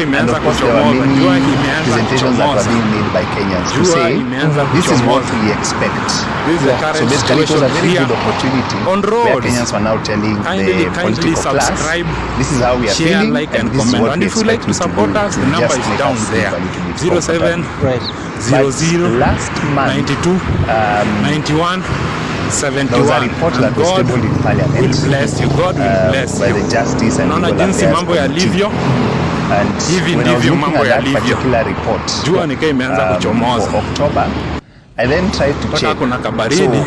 And of course, there were many presentations that were being made by Kenyans to say, this is what we expect. So basically, it was a very good opportunity where Kenyans were now telling the political class, this is how we are feeling, and this is what we expect you to do. The number is down there. 07 00 last month, 92 91 71. there was a report that was tabled in Parliament. Will bless you. God will bless by you. the Justice and Naona Legal jinsi Affairs mambo yalivyo. And when I was looking at that particular report jua nikaa imeanza kuchomoza for October, I then tried to check. Kuna kabaridi.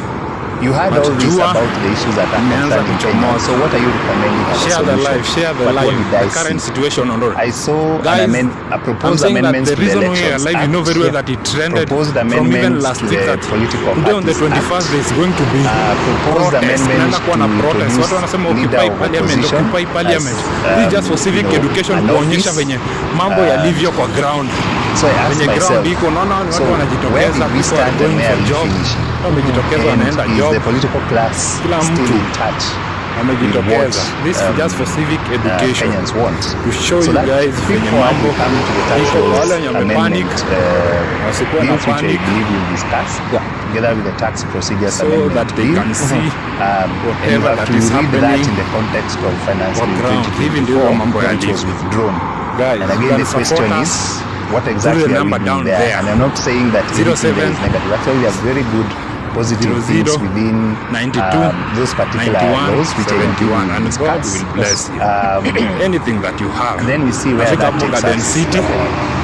You heard all this about the issues that are concerning Kenya. So what are you recommending as a solution? Share the life, the current situation on road. I saw a proposed amendments to the Elections Act. You know very well that it trended proposed from even amendments last to week the that Political today on the Parties 21st there is going to be proposed amendments to watu wanasema occupy parliament. This is just for civic education, kuonyesha venye mambo yalivyo kwa ground. So I asked myself, so where did we start and where are we finishing? And is the political class still in touch with what This is just for civic education. Kenyans want? To show So you that guys before we come to the tax laws amendment, bills which I believe we'll discuss together with the tax procedures so amendment that they can see and you whatever have that to is read that happening in the context of finance bill even 2024 when it was withdrawn. Guys, and again the question is, what exactly are we doing there? And I'm not saying that everything there is negative. Actually, we have very good positive things within 92, those particular 91, laws which 71, are and God will bless you. Anything that you have. And then we see where that takes us City. in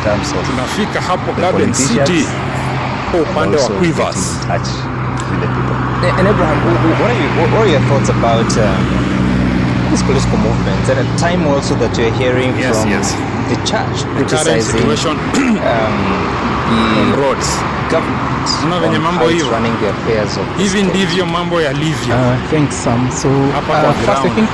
terms of tunafika hapo the Garden City politicians upande wa also Quivers. get in touch with the people. And Abraham, what are your thoughts about these political movements at a time also that you're hearing from the church criticizing on roads, government venye mambo on how it's hiyo running the affairs of the hivi state. ndivyo mambo yalivyo. Thanks, Sam. So first, I think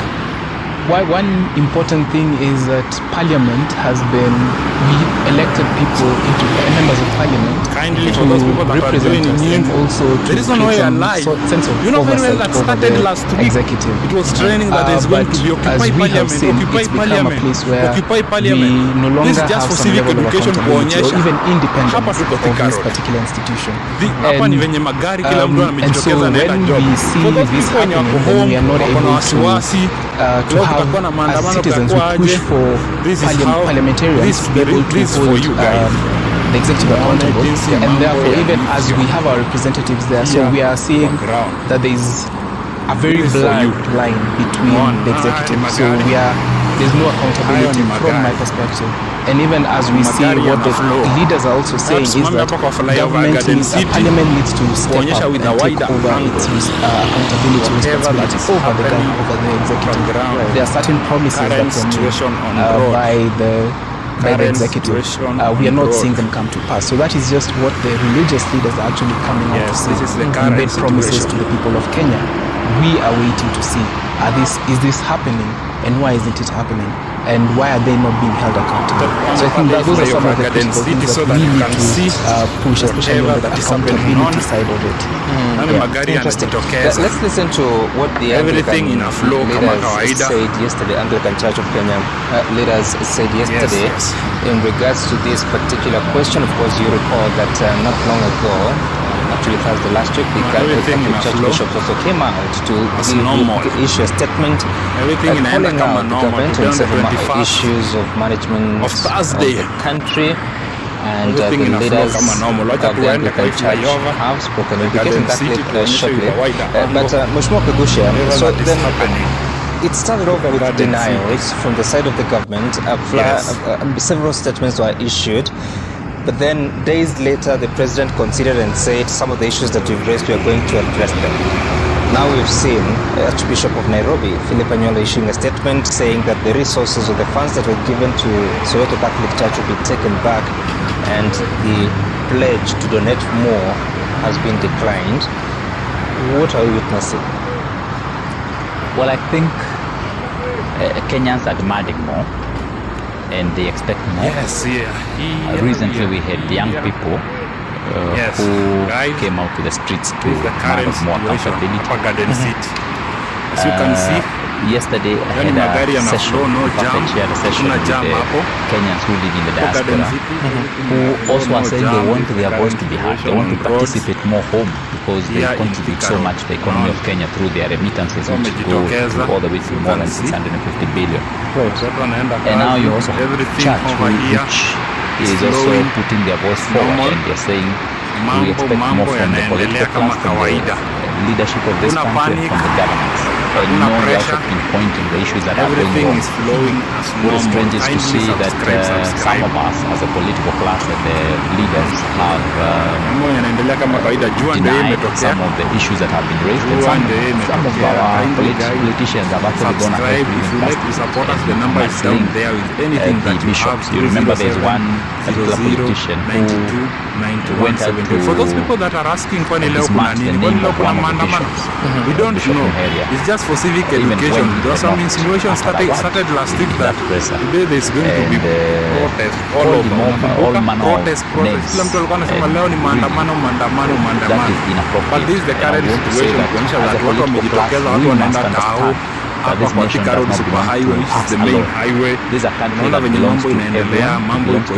one important thing is that Parliament has been, we elected people into members of Parliament Kindly to for those people that are represent doing us new, and also to there is no way create some alive. sense of You know very well oversight that over started the last week. executive. It was training that is going to be as Occupy we have Parliament, seen, Occupy it's become a Parliament, place where Occupy we Parliament. no This longer is just have for some civic level of education accountability or kuonyesha even independence hapa tuko of Thika this Road. particular institution. Hapa ni venye magari kila mtu anamejitokeza anaenda job. We see For those this people wenye wako happening, home, we are not wako na able wasiwasi, to have, as citizens, we push for parliamentarians to be able to hold the executive accountable, and therefore even as we have our representatives there, so we are seeing that there is a very blurred line between the executive, so there's no accountability from my perspective. And even as we see what the leaders are also saying is that government needs, Parliament needs to step up and take over its accountability, responsibility over the executive. There are certain promises that were made by the executive. We are not seeing them come to pass. So that is just what the religious leaders are actually coming out to say. We made promises to the people of Kenya. We are waiting to see, is this happening, and why isn't it happening? And why are they not being held accountable? So I think that those are some of the critical things that we need to push, especially on the accountability side of it. Interesting. Let's listen to what the Anglican leaders said yesterday, Anglican Church of Kenya leaders said yesterday in regards to this particular question. Of course, you recall that not long ago, actually Thursday last week, the Catholic Church bishops also came out to issue a statement calling out the government on several issues of management of the country. And the leaders of the Anglican Church have spoken. We'll be getting back to it shortly. But Mheshimiwa Kagusha, so then it started off with denials from the side of the government. Several statements were issued. But then days later, the president considered and said some of the issues that we've raised, we are going to address them. Now we've seen Archbishop of Nairobi, Philip Anyolo, issuing a statement saying that the resources or the funds that were given to Soweto Catholic Church will be taken back, and the pledge to donate more has been declined. What are we witnessing? Well, I think Kenyans are demanding more, and they expect more. Recently, we had young people who came out to the streets to demand more accountability. As you can see, yesterday I had a session with Kenyans who live in the diaspora, who also are saying they want their voice to be heard. They want to participate more home because they contribute so much to the economy of Kenya through their remittances, which go all the way to more than 650 billion. And now you also have church, which is also putting their voice forward, and they're saying we expect more from the political class, from the leadership of this country, and from the government. And they're also pinpointing the issues that are going on. What is strange is to see that some of us, as a political class and the leaders, have denied some of the issues that have been raised, and some of our politicians have actually gone ahead and mustling the bishops. You remember there's one particular politician who went out to for those people that are asking kwa leo kuna nini, kuna maandamano, we don't know. It's just for civic education. There was some insinuation started last week that today there's going to be protest all over. Protest. Kila mtu alikuwa anasema leo ni maandamano. But this is the current situation, kuonyesha that watu wamejitokeza, watu wanaenda Tao hapa kwa Thika Road Super Highway, which is the main highway. Naona venye mambo inaendelea, mambo iko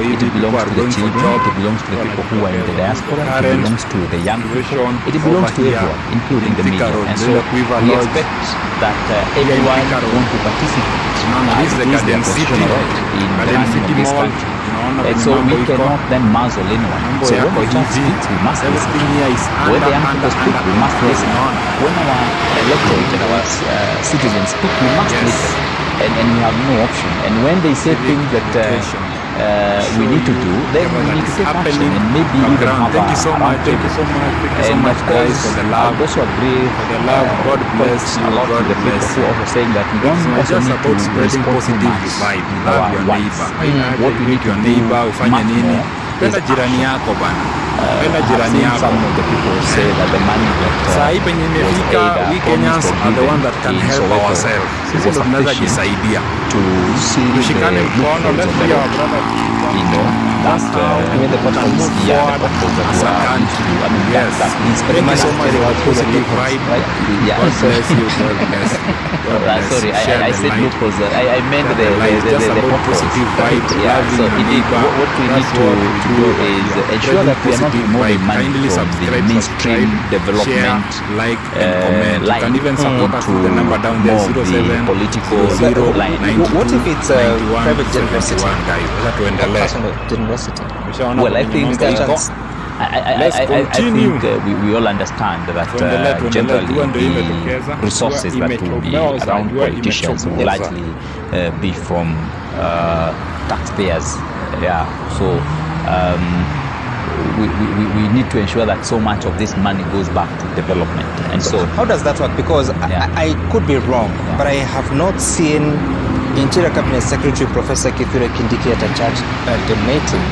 hivi, people are going for job. It belongs to the people who are in the diaspora. It belongs to the young people. It belongs to everyone, including the media. And so we expect that everyone want to participate. This is the Garden City in this country. And so we cannot then muzzle anyone. So when the church speaks, we must listen. When the young people speak, we must listen. When our electorate and our citizens speak, we must listen. And we have no option. And when they say things that we need to do, then we need to take action and maybe even have a round table. And of course, I also agree God bless you, a lot with the people who are also saying that we don't also need to respond to mass our wants. What we need to do much more penda jirani yako bana, penda jirani yako. Some of the people say that the money that we Kenyans are the one that can help ourselves. Sisi ndo tunaweza jisaidia. Tushikane mkono, let's be our brother. That's the important move forward as a country. Yes. Thank you so much for the positive vibe. Yeah. God bless you. Sorry, I said loopholes. I meant the positive vibe. Yeah. So indeed, what we need to do is ensure that we are not removing money from the mainstream development, like and comment. You can even support us with the number down there, 07 political line. What if it's a private university? Well, I think I think we all understand that generally the resources that will be around politicians will largely be from taxpayers. Yeah, so we need to ensure that so much of this money goes back to development. And so how does that work? Because I could be wrong, but I have not seen Interior Cabinet Secretary Professor Kithure Kindiki at a church donating.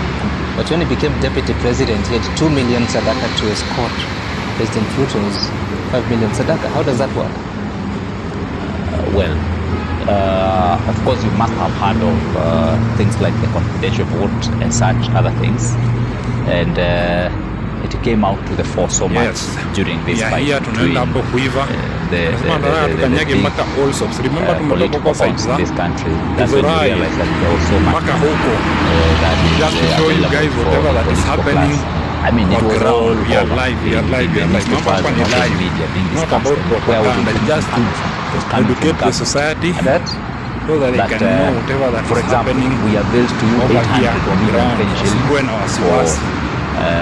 But when he became deputy president, he had 2 million sadaka to escort President Ruto's 5 million sadaka. How does that work? Of course, you must have heard of things like the confidential vote and such other things. And it came out to the fore so much during this fight between the political points in this country. That's when we realized that there was so much that is available for political class. I mean, it was all live, the newspapers and social media being discussed. Where was it just to educate the society so that they can know whatever that for example, we are built to 800 million Kenyan shillings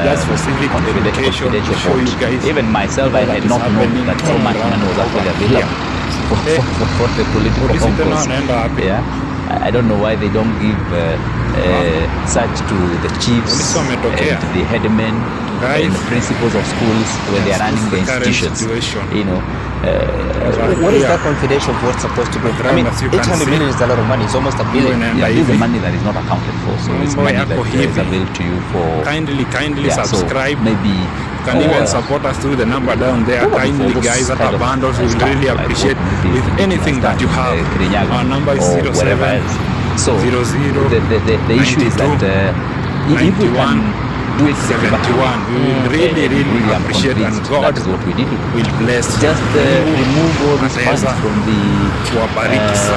just for civic education to show you guys. Even myself, I had not known that so much money was actually available for the political concourse. Yeah, I don't know why they don't give such to the chiefs and the headmen and the principals of schools when they are running the institutions. You know, what is that confidential vote supposed to be? I mean, 800 million is a lot of money. It's almost $1 billion. Yeah, this is the money that is not accounted for. So it's money that is available to you for. Kindly subscribe. So maybe you can even support us through the number down there. Kindly, guys, at our bundles, we really appreciate with anything that you have. Our number is 07 So 00 the issue is that if we can do it 71. We will really appreciate, and God that is what we need to do. will bless. Just remove all these funds from the these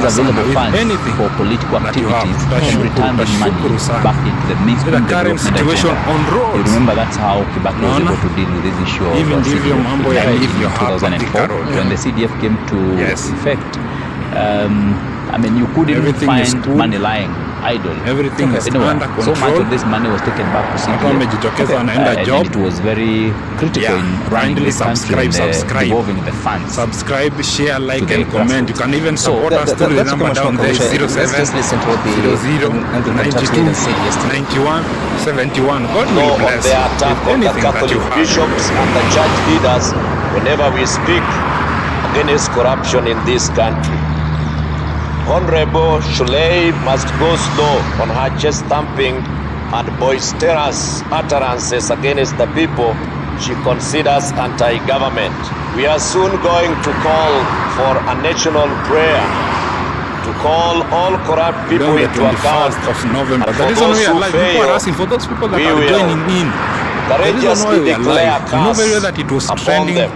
available funds for political activities and return the money back into the mainstream current situation on roads. You remember that's how Kibaki was able to deal with this issue of CDF in 2004 when the CDF came to effect. I mean, you couldn't find money lying idle. Everything is under control. So much of this money was taken back to CDF. And it was very critical in running the country and devolving the funds. Subscribe, share, like, and comment. You can even support us through the number down there, 07 00 92 91 71. God will bless. The attack on the Catholic bishops and the church leaders whenever we speak against corruption in this country. Honorable Shulei must go slow on her chest thumping and boisterous utterances against the people she considers anti-government. We are soon going to call for a national prayer to call all corrupt people into account. Of November. The reason we are live, people are asking for those people that are joining in. Courageously declare curse that it was trending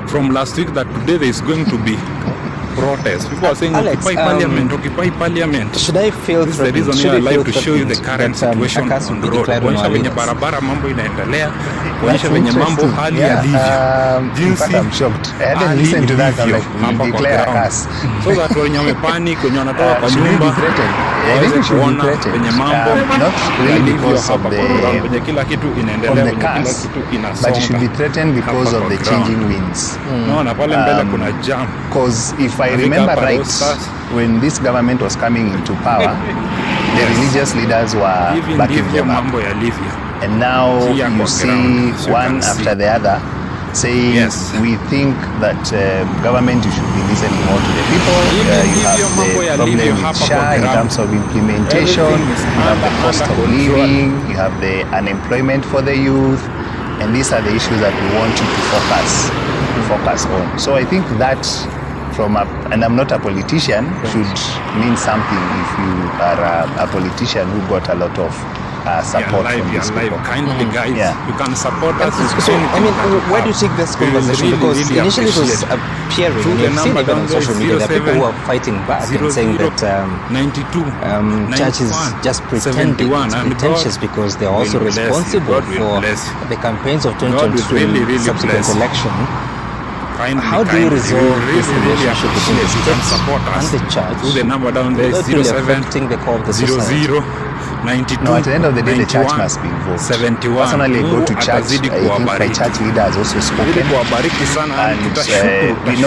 from last week that today there is going to be protest. People are saying occupy parliament. Should I feel this is the reason we are live to show you the current situation on the road. Kuonyesha venye barabara mambo inaendelea, kuonyesha venye mambo hali yalivyo. Jinsi I'm shocked. I hadn't listened to that. I'm like, we declare a curse. So that wenye wamepanic, wenye wanatoka kwa nyumba waweze kuona venye mambo not really because of venye kila kitu inaendelea, venye kila kitu inasonga. But it should be threatened because of the changing winds. No, na pale mbele kuna jam. Because if I remember right, when this government was coming into power, the religious leaders were backing them up. And now you see one after the other saying, we think that government should be listening more to the people. You have the problem with SHA in terms of implementation, you have the cost of living, you have the unemployment for the youth, and these are the issues that we want you to focus on. So I think that and I'm not a politician, should mean something if you are a politician who got a lot of support from these people. Kindly guys, you can support us. So, I mean, where do you take this conversation? Because initially it was appearing, and you've seen even on social media, that people who are fighting back and saying that church is just pretending, it's pretentious because they're also responsible for the campaigns of 2022 subsequent election. How do you resolve this relationship between the state and the church without really affecting the core of the society? 92, no, at the end of the day, the church must be involved. 71. Personally, I go to church. I think my church leader has also spoken. And,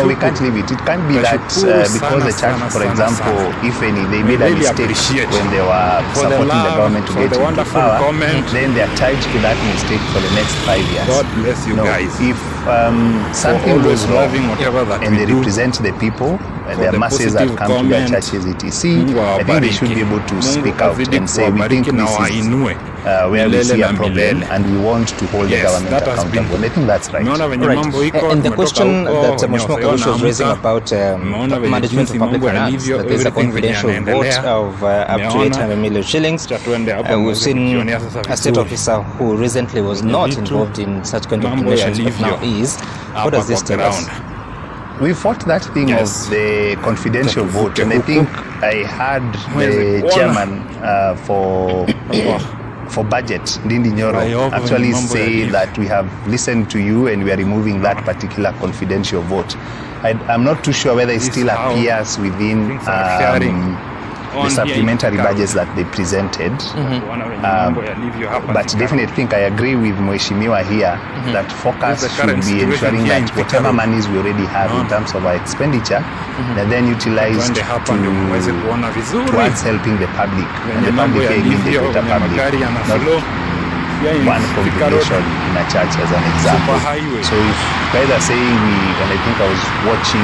we can't leave it. It can't be that because the church, for example, if any, they made a mistake when they were supporting the government to get into power, then they are tied to that mistake for the next 5 years. God bless you guys. If something goes wrong and they represent the people, their masses that come to their churches, etc., I think they should be able to speak out and say, we think this is where we see a problem and we want to hold the government accountable. And I think that's right. And the question that Mheshimiwa Kalusha was raising about management of public finance, that there's a confidential vote of up to 800 million shillings. We've seen a state officer who recently was not involved in such kind of donations but now is. What does this tell us? We fought that thing of the confidential vote, and I think I heard the chairman for budget, Ndindi Nyoro, actually say that we have listened to you and we are removing that particular confidential vote. I'm not too sure whether it still appears within the supplementary budgets that they presented. But definitely think I agree with Mheshimiwa here that focus should be ensuring that whatever monies we already have in terms of our expenditure, they're then utilized towards helping the public, and the public being the greater public, not one congregation in a church as an example. So if guys are saying and I think I was watching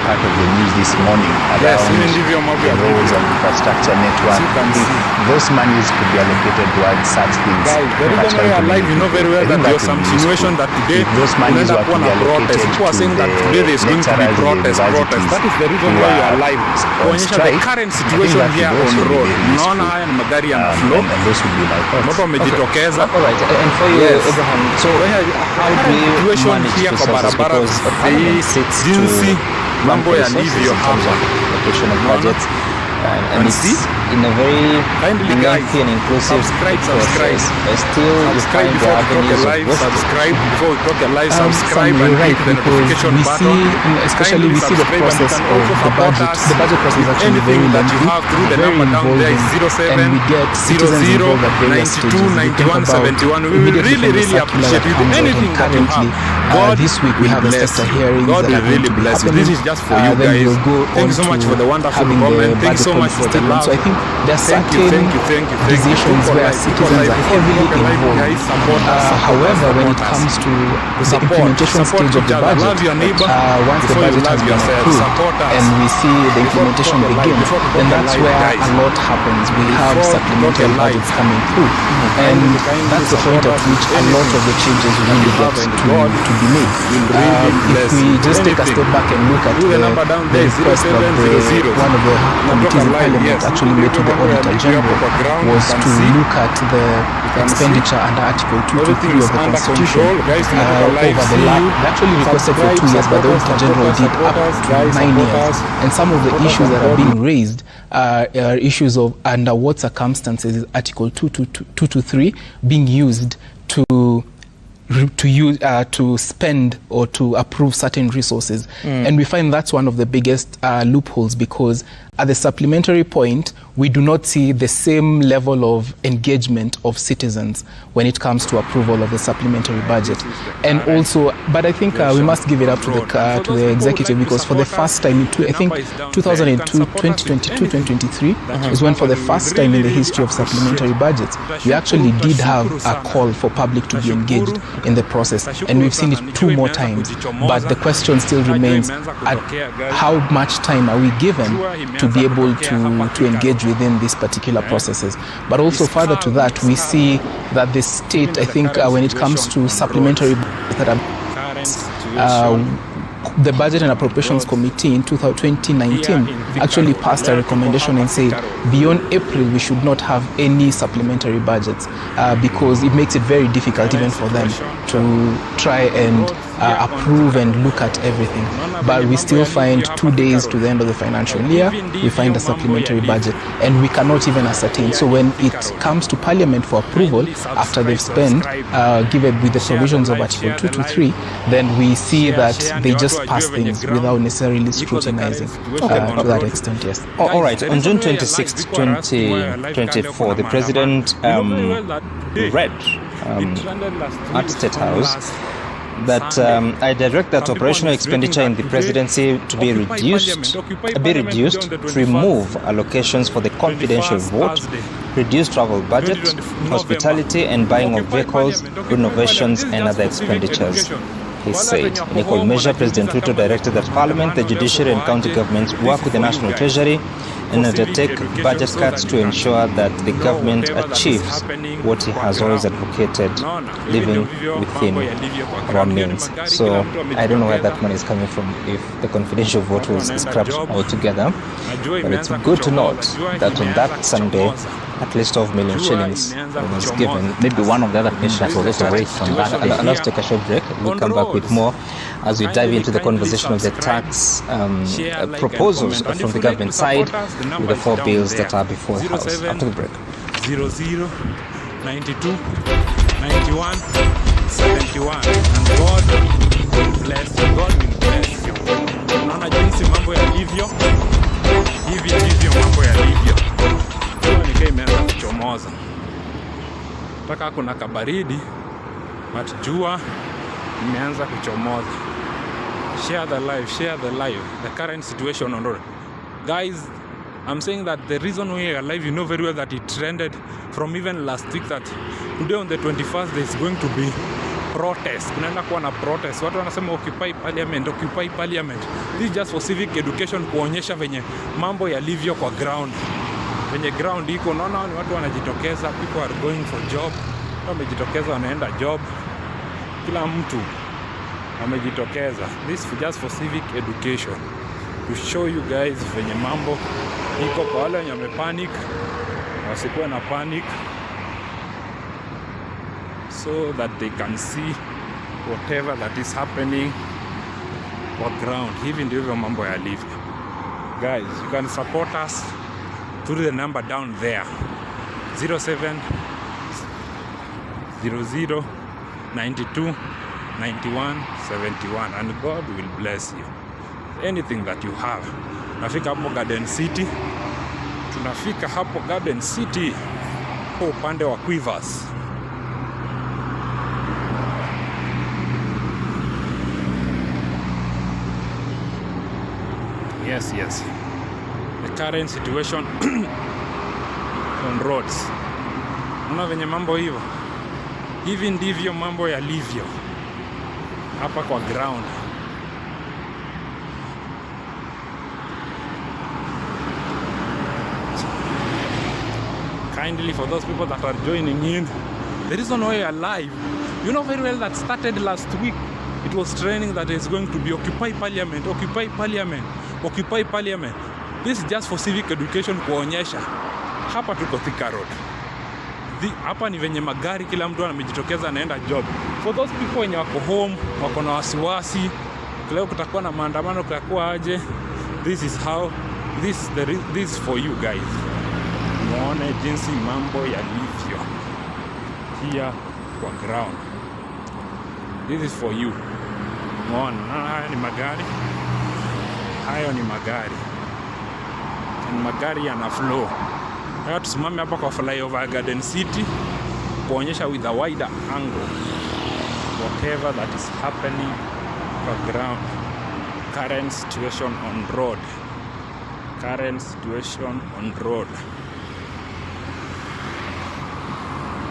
part of the news this morning around the roads and infrastructure network, if those monies could be allocated towards such things. The reason why you are live, you know very well that there was some situation that today those monies were to be allocated people are saying that today there is going to be protest. That is the reason why you are live. Kuonyesha the current situation here on the road. Unaona haya ni magari yana flow. And those would be my thoughts. wamejitokeza. Alright, and for you, Abraham, so how do you manage this process? Because Parliament sits jinsi mambo yalivyo hapa, allocation of budgets, and it's in a very lengthy and inclusive process. Still, you find the avenues of subscribe before we talk a live, subscribe and right, the notification button. Especially we see the process of the budget. The budget process is actually very lengthy, very involving, and we get citizens involved at various stages. We think about immediately from the circular that comes out, and currently this week we have the sector hearings that are going to be happening. This is just for you guys. Then we'll go Thank on you so much for the wonderful having comment. the Thank you so much for the statement. love. So I think there are certain decisions where citizens are heavily involved. However, when it comes to the implementation stage of the budget, once the budget has been approved and we see the implementation begin, then that's where a lot happens. We have supplementary budgets coming through, and that's the point at which a lot of the changes really get to be made. If we just take a step back and look at the request that one of the committees in Parliament actually made to the Auditor General was to look at the expenditure under Article 223 of the Constitution over the last. They actually requested for 2 years, but the Auditor General did up to 9 years. And some of the issues that are being raised are issues of under what circumstances is Article 223 being used to spend or to approve certain resources. And we find that's one of the biggest loopholes, because at the supplementary point, we do not see the same level of engagement of citizens when it comes to approval of the supplementary budget. And also, but I think we must give it up to the executive, because for the first time in 2022-2023 is when for the first time in the history of supplementary budgets, we actually did have a call for public to be engaged in the process, and we've seen it 2 more times. But the question still remains, at how much time are we given to be able to engage within these particular processes? But also further to that, we see that the state, I think when it comes to supplementary that are the Budget and Appropriations Committee in 2019 actually passed a recommendation and said beyond April we should not have any supplementary budgets because it makes it very difficult even for them to try and approve and look at everything. But we still find 2 days to the end of the financial year, we find a supplementary budget, and we cannot even ascertain. So when it comes to Parliament for approval, after they've spent, given with the provisions of Article 223, then we see that they just pass things without necessarily scrutinizing to that extent, yes. All right, on June 26, 2024, the President read at State House that I direct that operational expenditure in the presidency to be reduced to remove allocations for the confidential vote, reduce travel budget, hospitality and buying of vehicles, renovations and other expenditures. He said, in equal measure, President Ruto directed that Parliament, the judiciary and county governments work with the National Treasury and undertake budget cuts to ensure that the government achieves what he has always advocated, living within our means. So I don't know where that money is coming from, if the confidential vote was scrapped altogether. But it's good to note that on that Sunday, at least 12 million shillings was given. Maybe one of the other questions was also raised from that. And let's take a short break. We'll come back with more as we dive into the conversation of the tax proposals from the government side with the 4 bills that are before the House. After the break. 00, 92, 91, 71. And God will bless you. God will bless you. Unaona jinsi mambo yalivyo? Hivi ndivyo mambo yalivyo. Nikaa imeanza kuchomoza. Mpaka kuna kabaridi, but jua imeanza kuchomoza. Share the life, the current situation on road. Guys, I'm saying that the reason we are alive, you know very well that it trended from even last week that today on the 21st there is going to be protest. Kunaenda kuwa na protest. Watu wanasema occupy parliament. This is just for civic education, kuonyesha venye mambo yalivyo kwa ground. Venye ground iko, naona ni watu wanajitokeza, people are going for job. Wamejitokeza wanaenda job. Kila mtu wamejitokeza. This is just for civic education. To show you guys venye mambo iko, kwa wale wenye wamepanic wasikuwe na panic. so that they can see whatever that is happening on ground. Hivi ndivyo mambo yalivyo. Guys, you can support us through the number down there, 0700 92 91 71, and God will bless you. Anything that you have. Tunafika hapo Garden City. Tunafika hapo Garden City kwa upande wa Quivers. Yes. The current situation on roads. Unaona venye mambo hivyo. Hivi ndivyo mambo yalivyo hapa kwa ground. Kindly, for those people that are joining in, the reason why you are live, you know very well that started last week. It was training that is going to be Occupy Parliament, Occupy Parliament, Occupy Parliament. This is just for civic education, kuonyesha hapa tuko Thika Road. Hapa ni venye magari, kila mtu amejitokeza anaenda job. For those people wenye wako home, wako na wasiwasi, leo kutakuwa na maandamano, kutakuwa aje, this is how, this is for you guys. Muone jinsi mambo yalivyo here kwa ground. This is for you. Muone, haya ni magari. Hayo ni magari. Na magari yana flow. Haya tusimame hapa kwa flyover Garden City kuonyesha with a wider angle whatever that is happening kwa ground. Current situation on road. Current situation on road.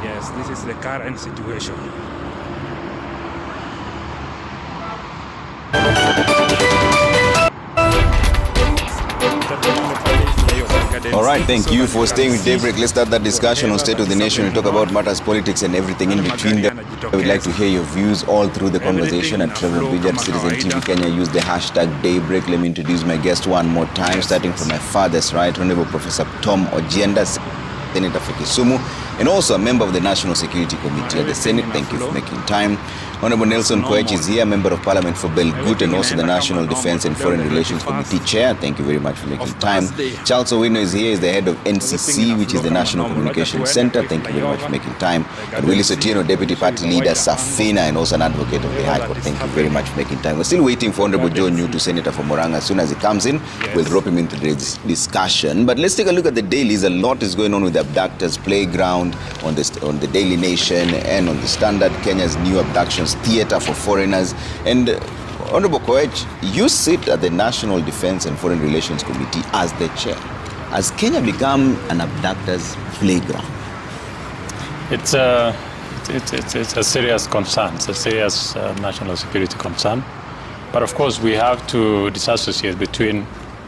Yes, this is the current situation. All right, thank you for staying with Daybreak. Let's start that discussion on State of the Nation. We'll talk about matters, politics, and everything in between them. We'd like to hear your views all through the conversation at Trevor Bridget, Citizen TV Kenya. Use the hashtag Daybreak. Let me introduce my guest one more time, starting from my farthest right, Honorable Professor Tom Ojienda, Senator for Kisumu, and also a member of the National Security Committee at the Senate. Thank you for making time. Honorable Nelson Koech is here, Member of Parliament for Belgut and also the National Defense and Foreign Relations Committee Chair. Thank you very much for making time. Charles Owino is here, is the head of NCC, which is the National Communications Center. Thank you very much for making time. And Willis Otieno, Deputy Party Leader, Safina, and also an advocate of the High Court. Thank you very much for making time. We're still waiting for Honorable John New to Senator for Murang'a. As soon as he comes in, we'll drop him into this discussion. But let's take a look at the dailies. A lot is going on with the abductors playground on the Daily Nation and on the Standard, Kenya's new abductions theater for foreigners. And Honorable Koech, you sit at the National Defense and Foreign Relations Committee as the chair. Has Kenya become an abductors playground? It's a serious concern. It's a serious national security concern. But of course, we have to disassociate between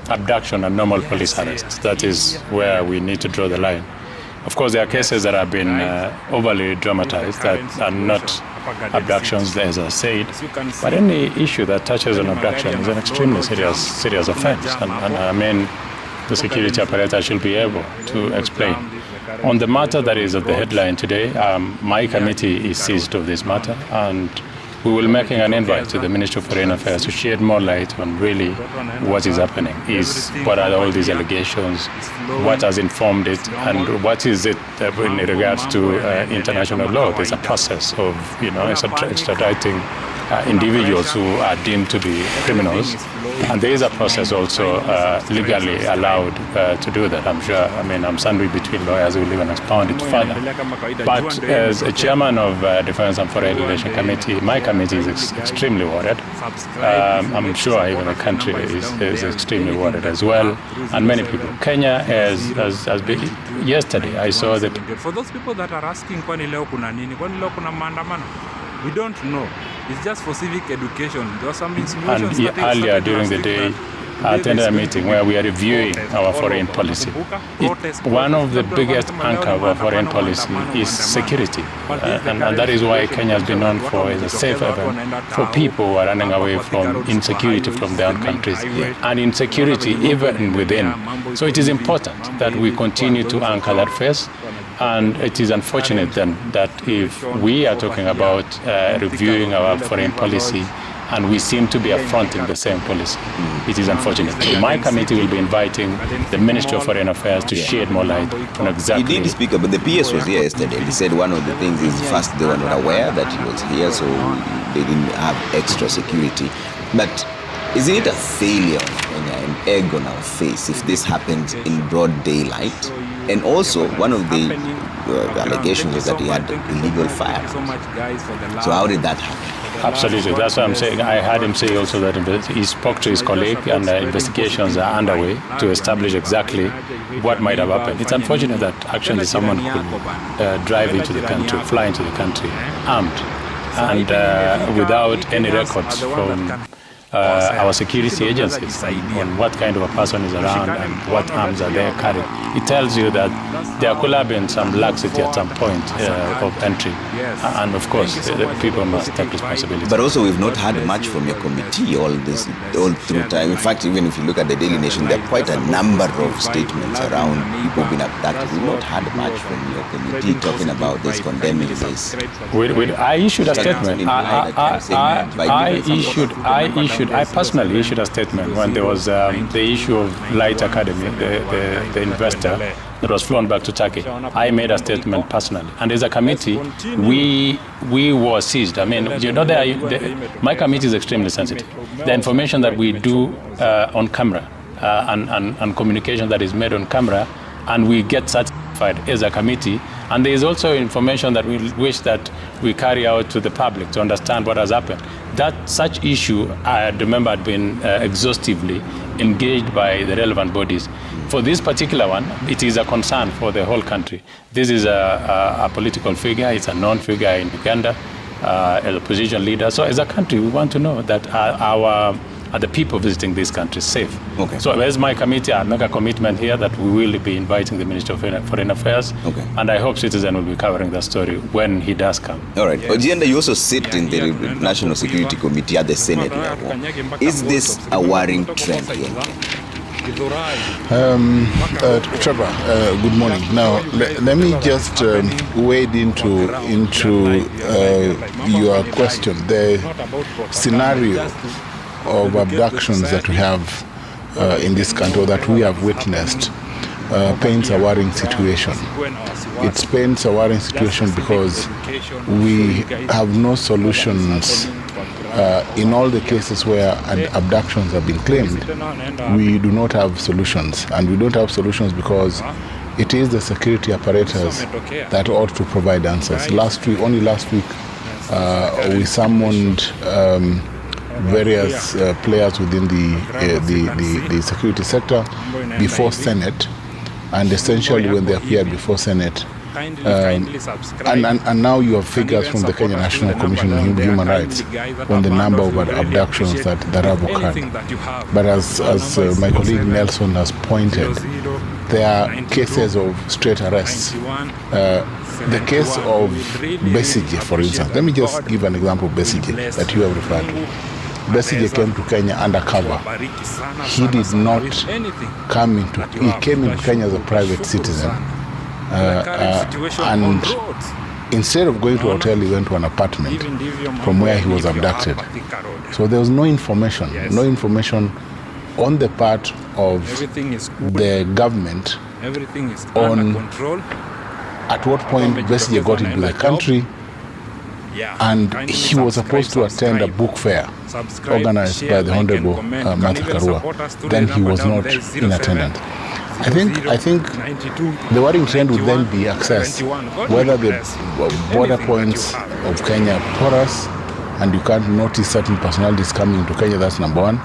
abduction and normal police arrest. That is where we need to draw the line. Of course, there are cases that have been overly dramatized that are not abductions, as I said. But any issue that touches on abduction is an extremely serious offense. And I mean, the security apparatus should be able to explain. On the matter that is at the headline today, my committee is seized of this matter, and we will be making an invite to the Ministry of Foreign Affairs to shed more light on really what is happening. What are all these allegations, what has informed it, and what is it in regards to international law. There's a process of extraditing individuals who are deemed to be criminals, and there is a process also legally allowed to do that. I'm sandwiched between lawyers who will even expound it further. But as a chairman of Defense and Foreign Relations Committee, my committee is extremely worried. I'm sure even the country is extremely worried as well, and many people. Kenya has been. Yesterday, I saw that. For those people that are asking, kwani leo kuna nini? Kwani leo kuna maandamano? We don't know. It's just for civic education. There are some insinuations. And earlier during the day, I attended a meeting where we are reviewing our foreign policy. One of the biggest anchor of our foreign policy is security. And that is why Kenya has been known for as a safe haven for people who are running away from insecurity from their own countries and insecurity even within. So it is important that we continue to anchor that phase. And it is unfortunate then that if we are talking about reviewing our foreign policy and we seem to be affronting the same policy, it is unfortunate. So my committee will be inviting the Ministry of Foreign Affairs to shed more light on exactly. He did speak, but the PS was here yesterday. He said one of the things is first they were not aware that he was here, so they didn't have extra security. But isn't it a failure of Kenya, an egg on our face, if this happens in broad daylight? And also, one of the allegations was that he had illegal firearms. So how did that happen? Absolutely, that's what I'm saying. I heard him say also that he spoke to his colleague and investigations are underway to establish exactly what might have happened. It's unfortunate that actually someone could drive into the country, fly into the country armed and without any records from our security agencies on what kind of a person is around and what arms are they carrying. It tells you that there could have been some laxity at some point of entry. And of course, the people must take responsibility. But also, we've not had much from your committee all through time. In fact, even if you look at the Daily Nation, there are quite a number of statements around people being abducted. We've not had much from your committee talking about this, condemning this. I issued a statement. I personally issued a statement when there was the issue of Light Academy, the investor that was flown back to Turkey. I made a statement personally. And as a committee, we were seized. I mean, you know, my committee is extremely sensitive. The information that we do on camera and communication that is made on camera, and we get certified as a committee. And there is also information that we wish that we carry out to the public to understand what has happened. That such issue, I remember, had been exhaustively engaged by the relevant bodies. For this particular one, it is a concern for the whole country. This is a political figure, it's a known figure in Uganda, as a opposition leader. So as a country, we want to know that are the people visiting this country safe? Okay. So as my committee, I make a commitment here that we will be inviting the Minister of Foreign Affairs, and I hope Citizen will be covering that story when he does come. All right. Ojienda, you also sit in the National Security Committee at the Senate level. Is this a worrying trend here? Trevor, good morning. Now, let me just wade into your question. The scenario of abductions that we have in this country, or that we have witnessed, paints a worrying situation. It paints a worrying situation because we have no solutions. In all the cases where abductions have been claimed, we do not have solutions. And we don't have solutions because it is the security apparatus that ought to provide answers. Only last week, we summoned various players within the security sector before Senate, and essentially when they appeared before Senate, and now you have figures from the Kenya National Commission on Human Rights on the number of abductions that have occurred. But as my colleague Nelson has pointed, there are cases of straight arrests. The case of Besigye, for instance, let me just give an example of Besigye that you have referred to. Besigye came to Kenya undercover. He did not he came into Kenya as a private citizen. And instead of going to a hotel, he went to an apartment from where he was abducted. So there was no information on the part of the government on at what point Besigye got into the country. And he was supposed to attend a book fair organized by the Honorable Martha Karua. Then he was not in attendance. I think the worrying trend would then be access, whether the border points of Kenya are porous and you can't notice certain personalities coming into Kenya. That's number one.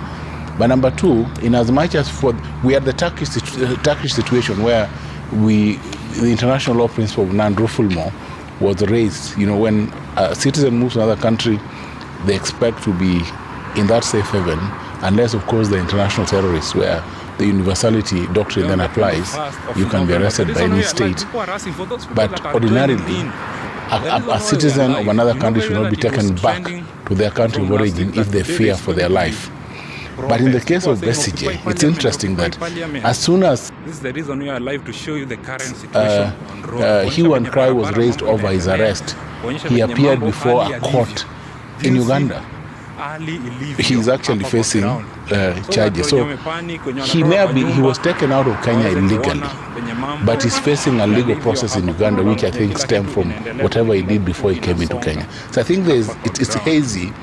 But number two, in as much as we had the Turkish situation where the international law principle of non-refoulement was raised. You know, when a citizen moves to another country, they expect to be in that safe haven, unless, of course, the international terrorists, where the universality doctrine then applies. You can be arrested by any state. But ordinarily, a citizen of another country should not be taken back to their country of origin if they fear for their life. But in the case of Besigye, it's interesting that as soon as this is the reason we are alive to show you the current situation on road. hue and cry was raised over his arrest, he appeared before a court in Uganda. He is actually facing charges. So he was taken out of Kenya illegally, but he's facing a legal process in Uganda, which I think stemmed from whatever he did before he came into Kenya. So I think it's hazy.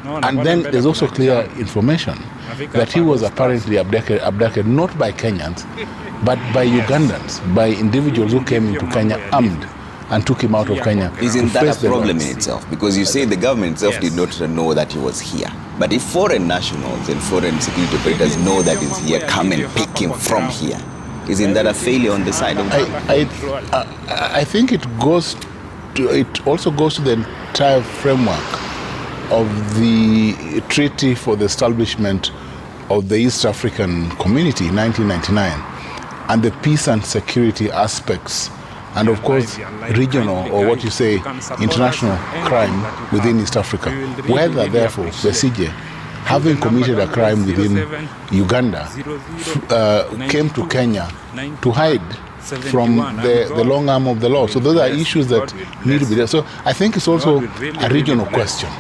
And then there's also clear information that he was apparently abducted not by Kenyans, but by Ugandans, by individuals who came into Kenya armed and took him out of Kenya. Isn't that a problem in itself? Because you say the government itself did not know that he was here. But if foreign nationals and foreign security operators know that he's here, come and pick him from here, isn't that a failure on the side of I think it also goes to the entire framework of the Treaty for the Establishment of the East African Community in 1999 and the peace and security aspects, and of course regional, or what you say, international crime within East Africa. Whether therefore Besigye, having committed a crime within Uganda, came to Kenya to hide from the long arm of the law. So those are issues that need to be there. So I think it's also a regional question,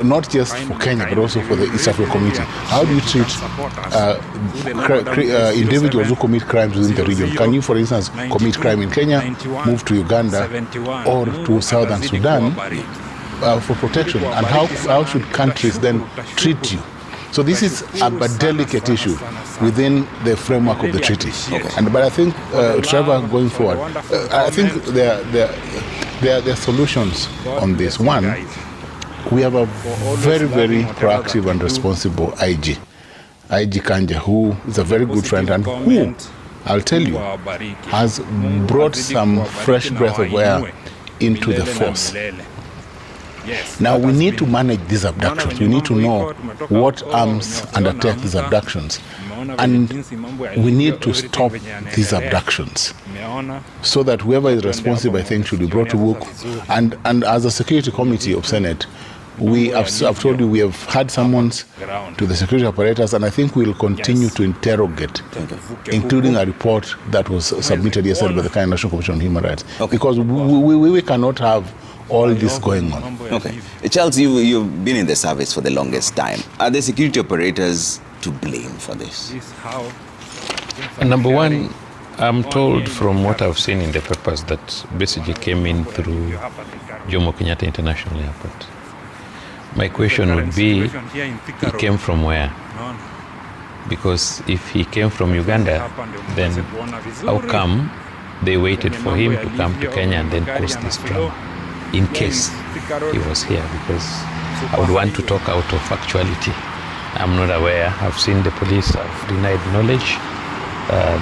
not just for Kenya, but also for the East African community. How do you treat individuals who commit crimes within the region? Can you, for instance, commit crime in Kenya, move to Uganda or to Southern Sudan for protection? And how should countries then treat you? So this is a delicate issue within the framework of the treaty. But I think, Trevor, going forward, I think there are solutions on this. One, we have a very, very proactive and responsible IG Kanja, who is a very good friend and who, I'll tell you, has brought some fresh breath of air into the force. Now we need to manage these abductions. We need to know what arms undertake these abductions, and we need to stop these abductions so that whoever is responsible, I think, should be brought to book. And as a security committee of Senate, I've told you, we have had summons to the security apparatus, and I think we'll continue to interrogate, including a report that was submitted yesterday by the Kenya National Commission on Human Rights, because we cannot have all this going on. Okay. Charles, you've been in the service for the longest time. Are the security operators to blame for this? Number one, I'm told from what I've seen in the papers that Besigye came in through Jomo Kenyatta International Airport. My question would be, he came from where? Because if he came from Uganda, then how come they waited for him to come to Kenya and then cause this drama? In case he was here, because I would want to talk out of factuality. I'm not aware. I've seen the police have denied knowledge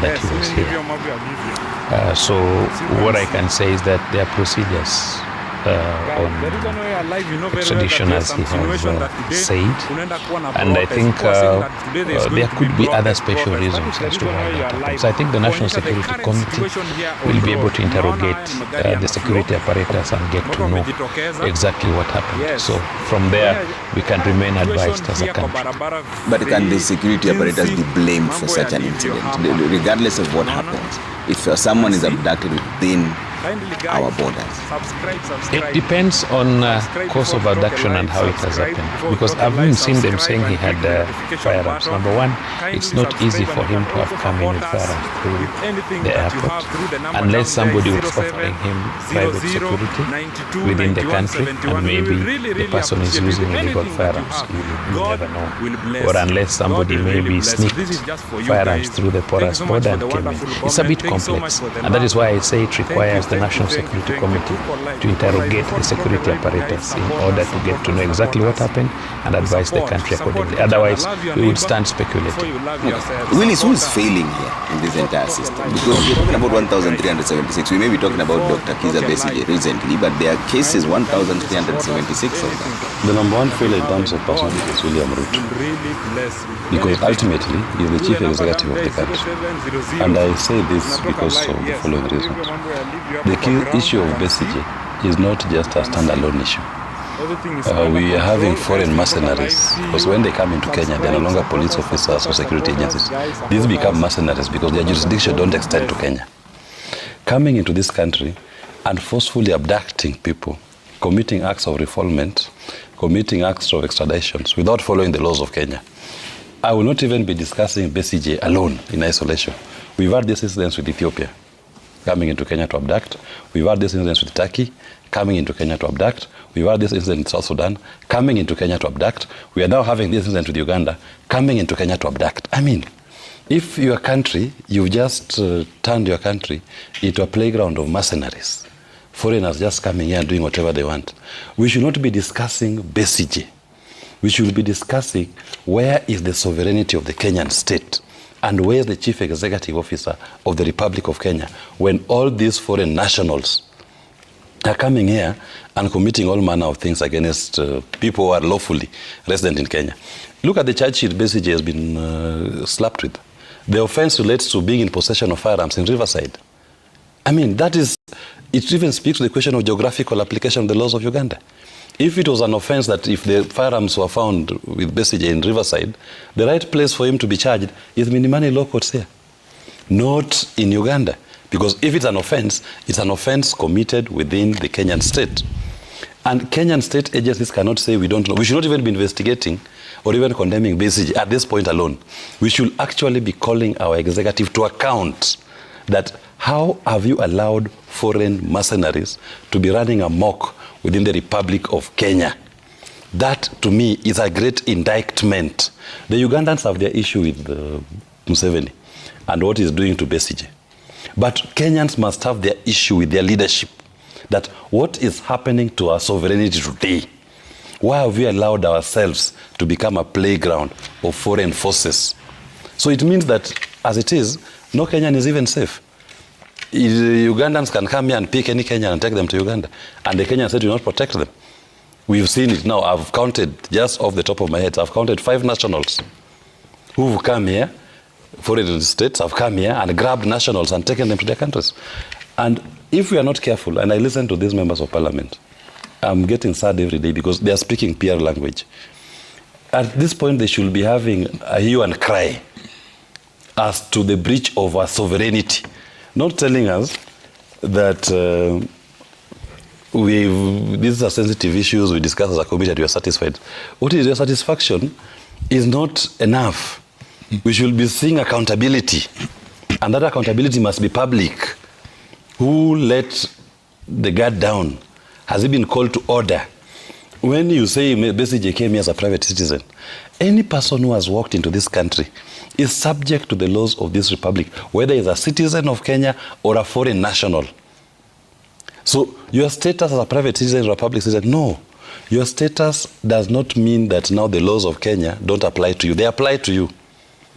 that he was here. So what I can say is that there are procedures on extradition, as he has said, and I think there could be other special reasons as to why that happens. I think the National Security Committee will be able to interrogate the security apparatus and get to know exactly what happened. So from there, we can remain advised as a country. But can the security apparatus be blamed for such an incident, regardless of what happens? If someone is abducted within our borders? It depends on cause of abduction and how it has happened. Because I've even seen them saying he had firearms. Number one, it's not easy for him to have come in with firearms through the airport unless somebody was offering him private security within the country, and maybe the person is using illegal firearms. You never know. Or unless somebody maybe sneaked firearms through the porous border and came in. It's a bit complex, and that is why I say it requires the National Security Committee to interrogate the security apparatus in order to get to know exactly what happened and advise the country accordingly. Otherwise, we would stand speculating. Willis, who is failing here in this entire system? Because we're talking about 1,376. We may be talking about Dr. Kiza Besigye recently, but there are cases 1,376 of them. The number one failure in terms of personality is William Ruto, because ultimately he's the chief executive of the country. And I say this because of the following reasons. The key issue of Besigye is not just a standalone issue. we are having foreign mercenaries, because when they come into Kenya, they're no longer police officers or security agencies. These become mercenaries because their jurisdiction don't extend to Kenya. Coming into this country and forcefully abducting people, committing acts of refoulement, committing acts of extraditions without following the laws of Kenya. I will not even be discussing BCJ alone in isolation. We've had this incidents with Ethiopia, coming into Kenya to abduct. We've had this incidents with Turkey, coming into Kenya to abduct. We've had this incident in South Sudan, coming into Kenya to abduct. We are now having this incident with Uganda, coming into Kenya to abduct. I mean, if your country, you've just turned your country into a playground of mercenaries, foreigners just coming here and doing whatever they want, we should not be discussing BCJ. We should be discussing where is the sovereignty of the Kenyan state and where is the chief executive officer of the Republic of Kenya when all these foreign nationals are coming here and committing all manner of things against people who are lawfully resident in Kenya. Look at the charge sheet BCJ has been slapped with. The offense relates to being in possession of firearms in Riverside. I mean, that is, it even speaks to the question of geographical application of the laws of Uganda. If it was an offense that if the firearms were found with BCJ in Riverside, the right place for him to be charged is Minimani Law Courts here, not in Uganda. Because if it's an offense committed within the Kenyan state. And Kenyan state agencies cannot say we don't know. We should not even be investigating or even condemning BCJ at this point alone. We should actually be calling our executive to account that how have you allowed foreign mercenaries to be running amok within the Republic of Kenya? That, to me, is a great indictment. The Ugandans have their issue with Museveni and what he's doing to BCJ. But Kenyans must have their issue with their leadership. That what is happening to our sovereignty today? Why have we allowed ourselves to become a playground of foreign forces? So it means that, as it is, no Kenyan is even safe. Ugandans can come here and pick any Kenyan and take them to Uganda. And the Kenyan state will not protect them. We've seen it now. I've counted, just off the top of my head, I've counted 5 nationals who've come here, foreign states have come here and grabbed nationals and taken them to their countries. And if we are not careful, and I listen to these members of parliament, I'm getting sad every day because they are speaking PR language. At this point, they should be having a hue and cry as to the breach of our sovereignty, not telling us that these are sensitive issues we discuss as a committee and we are satisfied. What is your satisfaction is not enough. We should be seeing accountability, and that accountability must be public. Who let the guard down? Has he been called to order? When you say BCJ came here as a private citizen, any person who has walked into this country is subject to the laws of this republic, whether he's a citizen of Kenya or a foreign national. So your status as a private citizen or a public citizen, no. Your status does not mean that now the laws of Kenya don't apply to you. They apply to you.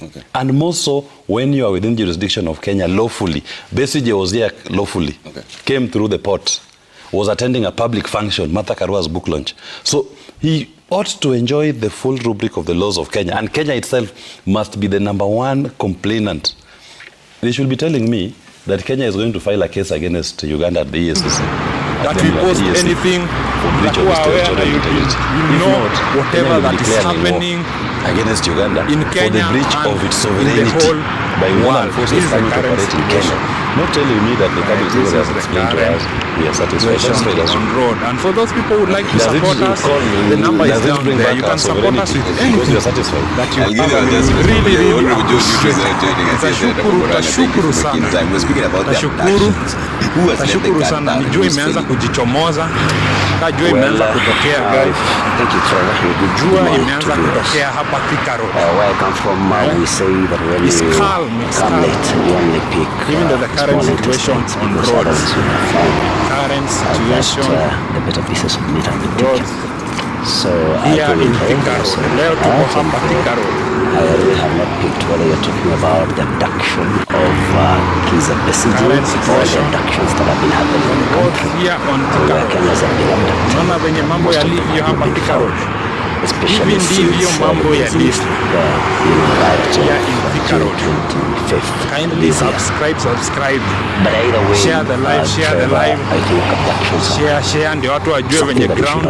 Okay. And more so when you are within jurisdiction of Kenya lawfully. BCJ was here lawfully, came through the port, was attending a public function, Martha Karua's book launch. So he ought to enjoy the full rubric of the laws of Kenya. And Kenya itself must be the #1 complainant. They should be telling me that Kenya is going to file a case against Uganda at the EACC. That we post anything that you are aware that you know whatever that is happening against Uganda in Kenya for the breach of its sovereignty by Ugandan forces coming to operate in Kenya. Not telling me that the public sector has explained to us we are satisfied on road. And for those people who would like to support us, the number is down there. You can support us with anything that you really tashukuru sana. Tashukuru sana. Jua imeanza kujichomoza. Jua imeanza kutokea guys. Jua imeanza kutokea hapa Thika Road. Where I come from, we say that when it's you calm, come late, you only pick even though the current situation on roads, current situation, the better pieces of meat and the roads. So here in Thika Road, leo tuko hapa Thika Road. I really have not picked whether you're talking about the abduction of Kiza Besigye or the abductions that have been happening in the country. Here on Thika Road. Kenyans have been abducted. Naona venye mambo yalivyo hapa Thika Road. especially Hivi ndivyo mambo yalivyo. Here in Thika Road. Kindly subscribe. But either way, share the live. Share ndio watu wajue venye ground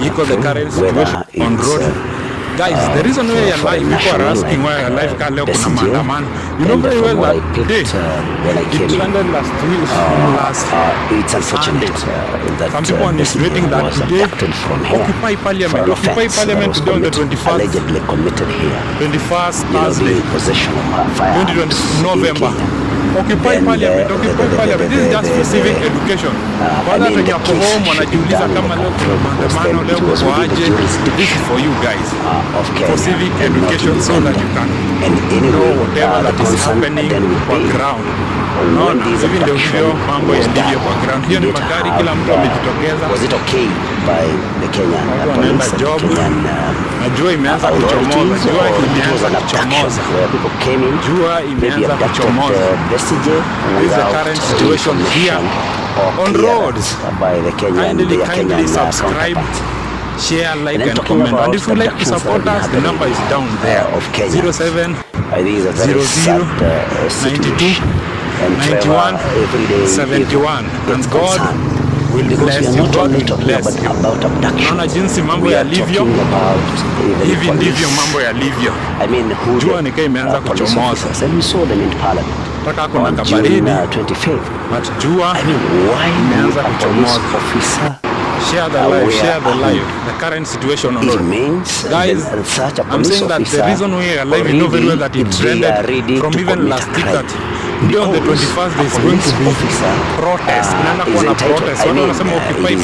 iko the current situation on road. Guys, the reason why you're live, people are asking why you're live. Leo kuna maandamano. You know very well that day it landed last week. It's unfortunate that some people are insinuating that today Occupy Parliament today on the 21st, allegedly committed here. 21st Thursday, possession of fire. 2020 November. Occupy Parliament. This is just for civic education. Wala wenye wako home wanajiuliza kama leo kuna maandamano, leo kwa aje. This is for you guys. For civic education so that you can know whatever that is happening on ground. Hivi ndio hivyo mambo yalivyo kwa ground. Hiyo ni magari, kila mtu amejitokeza. Was it okay by the Kenyan police and job? Kenyan Jua imeanza kuchomoza. Jua imeanza kuchomoza. This is the current situation here on roads. By the Kenyan, kindly subscribe, share, like and comment. And if you like to support us, the number is down there. 07 00 92 91 71. And God will bless you. God will bless you. Naona jinsi mambo yalivyo. Hivi ndivyo mambo yalivyo. Jua nikaa imeanza kuchomoza. Taka kuna kabaridi. But jua imeanza kuchomoza. Share the live. The current situation on road. Guys, I'm saying that the reason we are live, you know very well that it trended from even last week that on the 21st there is going to be protest. Kunaenda kuwa na protest. Watu wanasema Occupy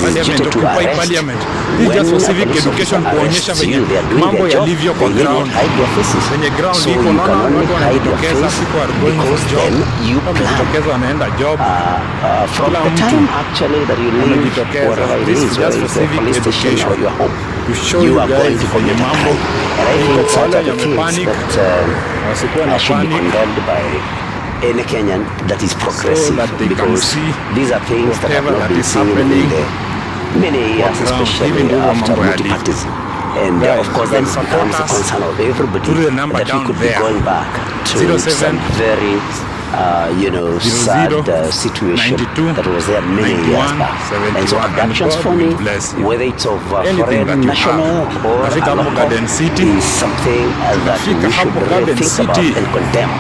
Parliament. This is just for civic education, kuonyesha venye mambo yalivyo kwa ground. Venye ground iko, naona watu wanajitokeza, people are going to job. Wanajitokeza wanaenda job. Kila mtu anajitokeza. This is just for civic education. To show you guys venye mambo. Kwa wale wamepanic, wasikuwa na panic. In Kenyan that is progressive, so that because these are things that have not been seen in many years, especially after multi-parties. And of course that becomes a concern of everybody, that we could be going back to some very sad situation that was there many years back. And so abductions for me, whether it's of foreign national or local, is something that we should really think about and condemn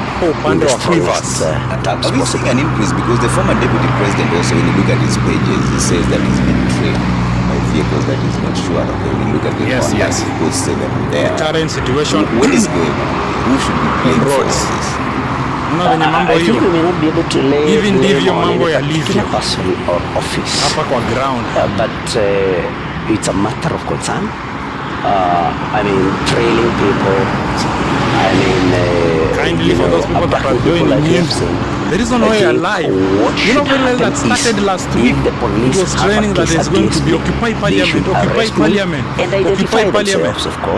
in the strongest terms possible. Are we seeing an increase? Because the former deputy president also, when you look at his pages, he says that he's been trained by vehicles that he's not sure of. When you look at the yes. he puts them there. The current situation. What is going on? Who should be playing for this? I think we may not be able to lay hivi ndivyo mambo yalivyo or office hapa kwa ground, but it's a matter of concern. Trailing people, kindly for those people that are joining in. The reason why you're alive, you know very well that started last week. It was training that is going to be Occupy Parliament.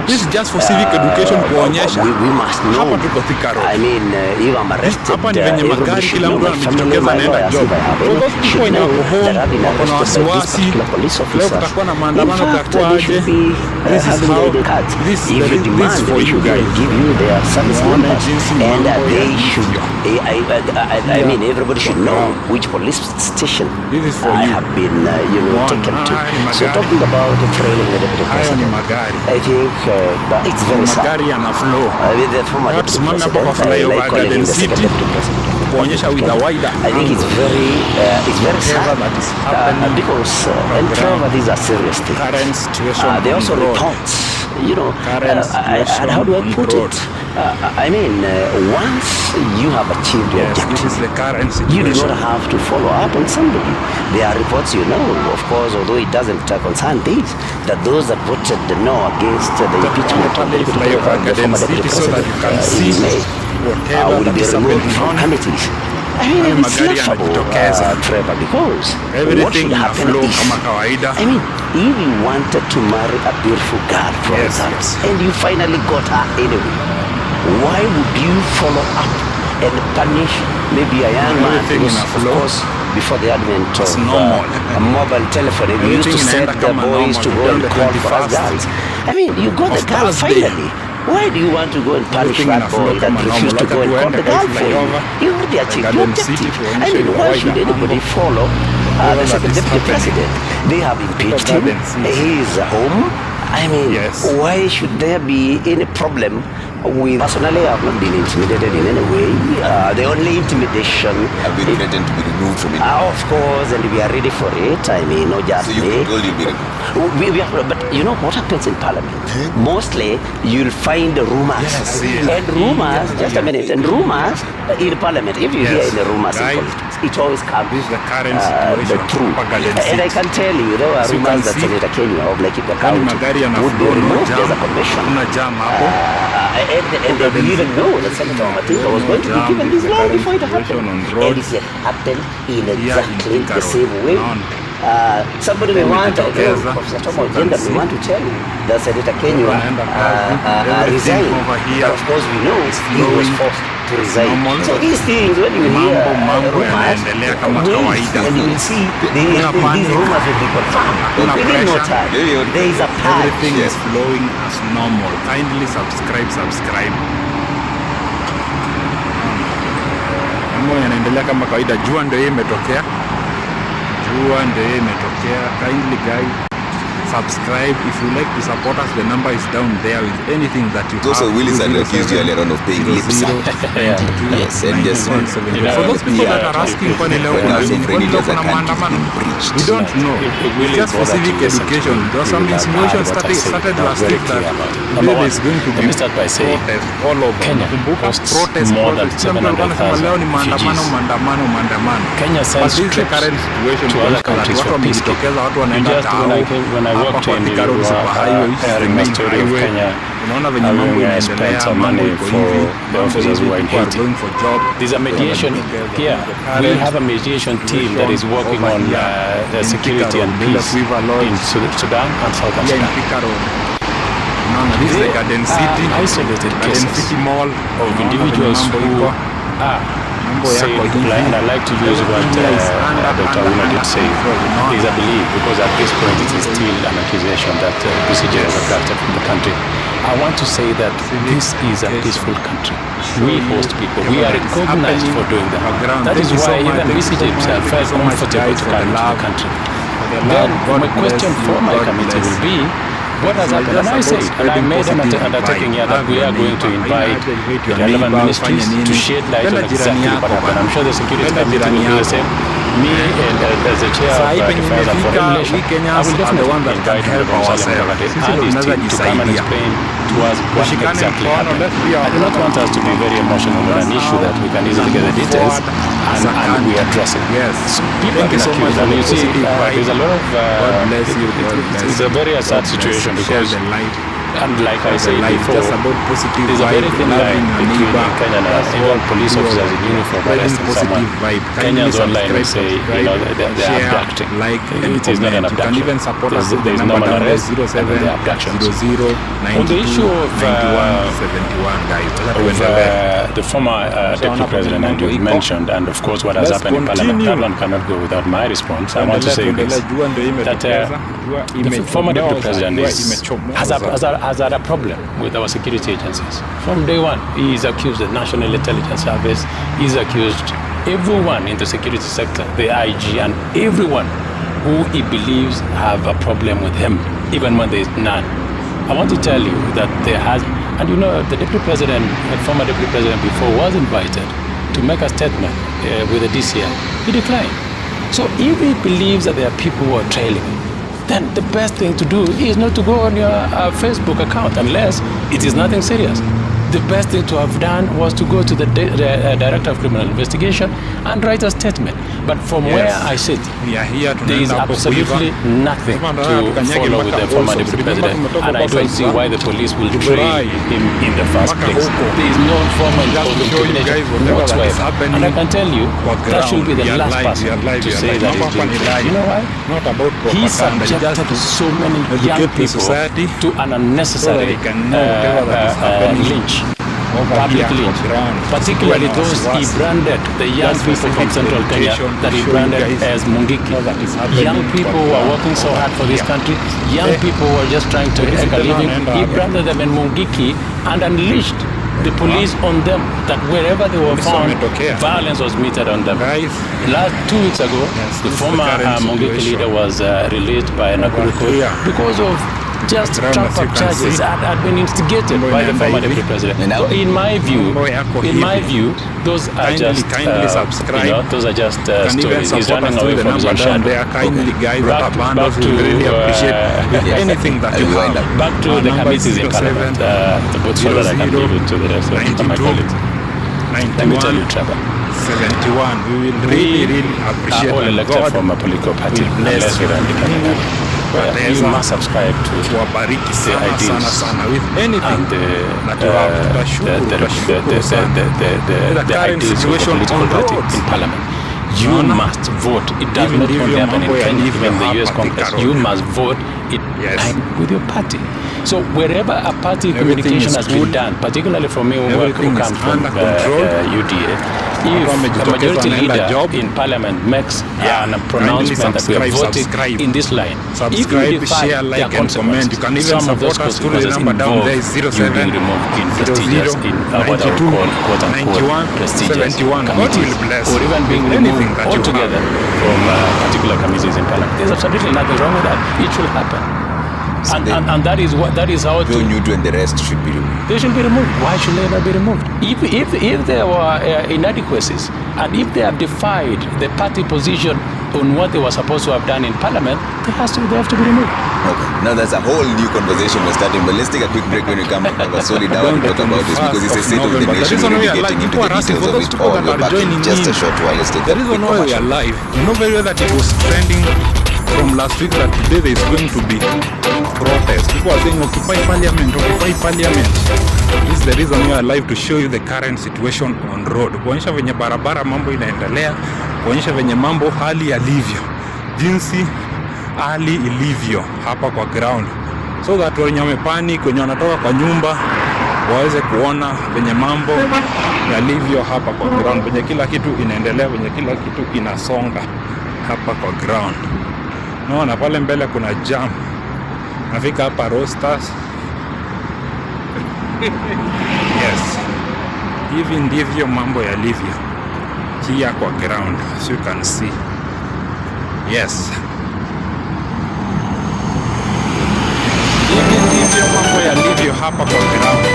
This is just for civic education, kuonyesha hapa tuko Thika Road. Hapa ni venye magari, kila mtu anajitokeza anaenda job. For those people wenye wako home, wako na wasiwasi, leo kutakuwa na maandamano, kutakuwa aje. This is how, this is for you guys. And they should, everybody should know which police station I have been, taken to. So talking about the trailing the deputy president, I think it's very sad. The former deputy president, like calling him the second deputy president. I think it's very sad because and Trevor, these are serious things. They also reports. And how do I put it? Once you have achieved your objective, you do not have to follow up on somebody. There are reports, of course, although it doesn't concern these, that those that voted no against the impeachment of the former deputy president will be removed from committees. It's laughable, Trevor, because what should happen is, if you wanted to marry a beautiful girl, for example, and you finally got her anyway, why would you follow up and punish maybe a young man? Because, of course, before the advent of mobile telephone, we used to send the boys to go and call for us girls. I mean, you got the girl finally. Why do you want to go and punish that boy that refused to go and call the girl for you? You already achieved your objective. I mean, why should anybody follow the second deputy president? They have impeached him. He is home. I mean, why should there be any problem with... Personally, I have not been intimidated in any way. The only intimidation... Have been threatened to be removed from it? Of course, and we are ready for it. I mean, not just me. So you told you'll be removed? But you know what happens in Parliament? Mostly, you'll find rumors. And rumors, just a minute, and rumors in Parliament, if you hear any rumors in politics, it always comes the truth. And I can tell you, there were rumors that Senator Kenya of Laikipia County would be removed as a commission. And they even know that Senator Matinga was going to be given this long before it happened. And it happened in exactly the same way. Somebody may want to, Professor Tom Ogenda may want to tell you that Senator Kenya resigned. But of course we know he was forced to resign. So these things, when you hear rumors, and you will see these rumors will be confirmed. Within no time, there is a path. Everything is flowing as normal. Kindly subscribe. Mambo yanaendelea kama kawaida. Jua ndio imetokea. Kindly guys, subscribe if you like to support us. The number is down there with anything that you have. Also, Willis had accused you earlier on of paying lip service. Yes, and just for those people that are asking for the level, we don't know. It's just for civic education. There are some insinuations started last week that there is going to be protest all over. Kenya hosts more than 700,000 Kenya sends troops to other countries for peacekeeping. Just when I worked in airing the story of Kenya, having spent some money for the officers who are in Haiti. There's a mediation here. We have a mediation team that is working on the security and peace in Sudan and Southern Sudan. This is the Garden City, isolated cases of individuals who are saying, and I like to use what Dr. Una did say, is a belief, because at this point it is still an accusation that procedure is abducted from the country. I want to say that this is a peaceful country. We host people. We are recognized for doing that. That is why even visitors have felt comfortable to come into the country. Then my question for my committee will be, what has happened? And I said, and I made an undertaking here that we are going to invite the relevant ministries to shed light on exactly what happened. I'm sure the security committee will do the same. Me and as the chair of Defense and Foreign Relations, I will definitely invite the Jerusalem and his team to come and explain to us what exactly happened. I do not want us to be very emotional on an issue that we can easily get the details and we address it. So people have been accused, and you see, there's a lot of, it's a very sad situation. Because, and like I said before, there's a very thin line between Kenya and even police officers in uniform arresting someone. Kenyans online will say, they're abducting. It is not an abduction. There's normal arrest and then the abductions. On the issue of the former deputy president, and you mentioned, and of course what has happened in Parliament, that one cannot go without my response. I want to say this, that the former deputy president has had a problem with our security agencies. From day one, he is accused the National Intelligence Service, he's accused everyone in the security sector, the IG and everyone who he believes have a problem with him, even when there is none. I want to tell you that there has, and the deputy president, former deputy president before, was invited to make a statement with the DCI. He declined. So if he believes that there are people who are trailing him, then the best thing to do is not to go on your Facebook account unless it is nothing serious. The best thing to have done was to go to the Director of Criminal Investigation and write a statement. But from where I sit, there is absolutely nothing to follow with the former deputy president, and I don't see why the police will trail him in the first place. There is no formal incrimination whatsoever. And I can tell you, that should be the last person to say that he's doing it. You know why? He subjected so many young people to an unnecessary lynch. publicly, particularly those he branded, the young people from Central Kenya that he branded as Mungiki. Young people who are working so hard for this country, young people who are just trying to make a living, he branded them in Mungiki and unleashed the police on them, that wherever they were found, violence was meted on them. Last 2 weeks ago, the former Mungiki leader was released by Nakuru Court because of just trump-up charges had been instigated by the former deputy president. So in my view, those are just those are just stories. He's running away from his own shadow. Back to the committees in Parliament, so that I can give it to the rest of my colleagues. Let me tell you, Trevor. 71. We will really appreciate all elected from a political party unless you're independent. You must subscribe to the ideas and the ideas of the political party in Parliament. You must vote. It does not only happen in Kenya, even the US Congress. You must vote it with your party. So wherever a party communication has been done, particularly for me who comes from UDA, if a majority leader in Parliament makes an pronouncement that we have voted in this line, if you defy their consequences, some of those consequences involve you being removed in prestigious, in what I would call quote-unquote prestigious committees, or even being removed altogether from particular committees in Parliament. There's absolutely nothing wrong with that. It should happen. And that is how Joe Newton and the rest should be removed. They should be removed. Why should they not be removed? If there were inadequacies, and if they have defied the party position on what they were supposed to have done in Parliament, they have to be removed. Okay. Now there's a whole new conversation we're starting, but let's take a quick break when we come back and slow it down and talk about this, because it's a state of the nation. We're really getting into the details of it all. We're back in just a short while. Let's take that quick commercial. We are live. You know very well that it was trending from last week that today there is going to be protest. People are saying occupy parliament, occupy parliament. This is the reason we are live, to show you the current situation on road, kuonyesha venye barabara mambo inaendelea, kuonyesha venye mambo hali yalivyo, jinsi hali ilivyo hapa kwa ground, so that wenye wamepanic, wenye wanatoka kwa nyumba waweze kuona venye mambo yalivyo hapa kwa ground, venye kila kitu inaendelea, venye kila kitu inasonga hapa kwa ground. Naona pale mbele kuna jam. Nafika hapa Roasters. Yes. Hivi ndivyo mambo yalivyo here kwa ground, as you can see. Yes. Hivi ndivyo mambo yalivyo hapa kwa ground.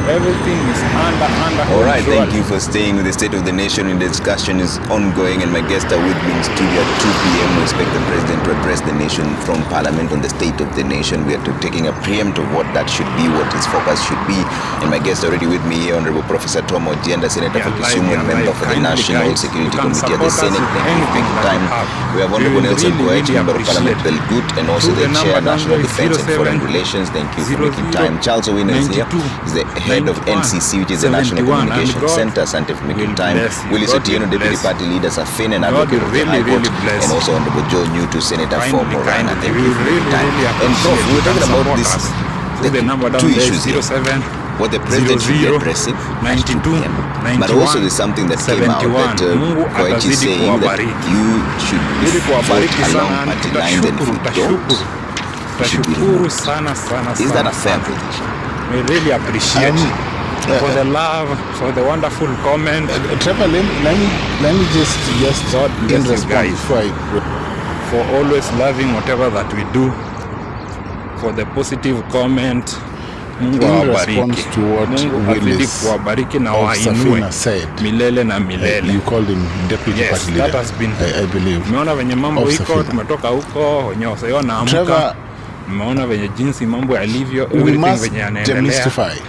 Everything is under control. Alright, thank you for staying with the State of the Nation. The discussion is ongoing, and my guests are with me in studio at 2 p.m. We expect the President to address the nation from Parliament on the State of the Nation. We are taking a preempt of what that should be, what his focus should be. And my guest already with me here, Honorable Professor Tom Ojienda, Senator for Kisumu and member for the National Security Committee at the Senate. Thank you for your time. We have Honorable Nelson Goet, member of Parliament Belgut, and also the Chair, National Defense and Foreign Relations. Thank you for making time. Charles Owino is here. He's the head of NCC, which is the National Communication Center. Asante for making time. Willis Otieno, Deputy Party Leader, Safin, and Advocate of the High Court, and also Honorable Joe Newton, Senator for Morana. Thank you for making time. And Prof, we're talking about this, the two issues here. What the President should be addressing, 92, but also there's something that came out that Koech is saying that you should vote along party lines, and if you don't, you should be removed. Is that a fair position? We really appreciate for the love, for the wonderful comment. Trevor, let me just in response for always loving whatever that we do, for the positive comment. In response to what Willis Safina said, milele na milele. You called him Deputy Party Leader. That has been, I believe. Umeona venye mambo iko, tumetoka huko, wenye waseona amka. Umeona venye jinsi mambo yalivyo, we must demystify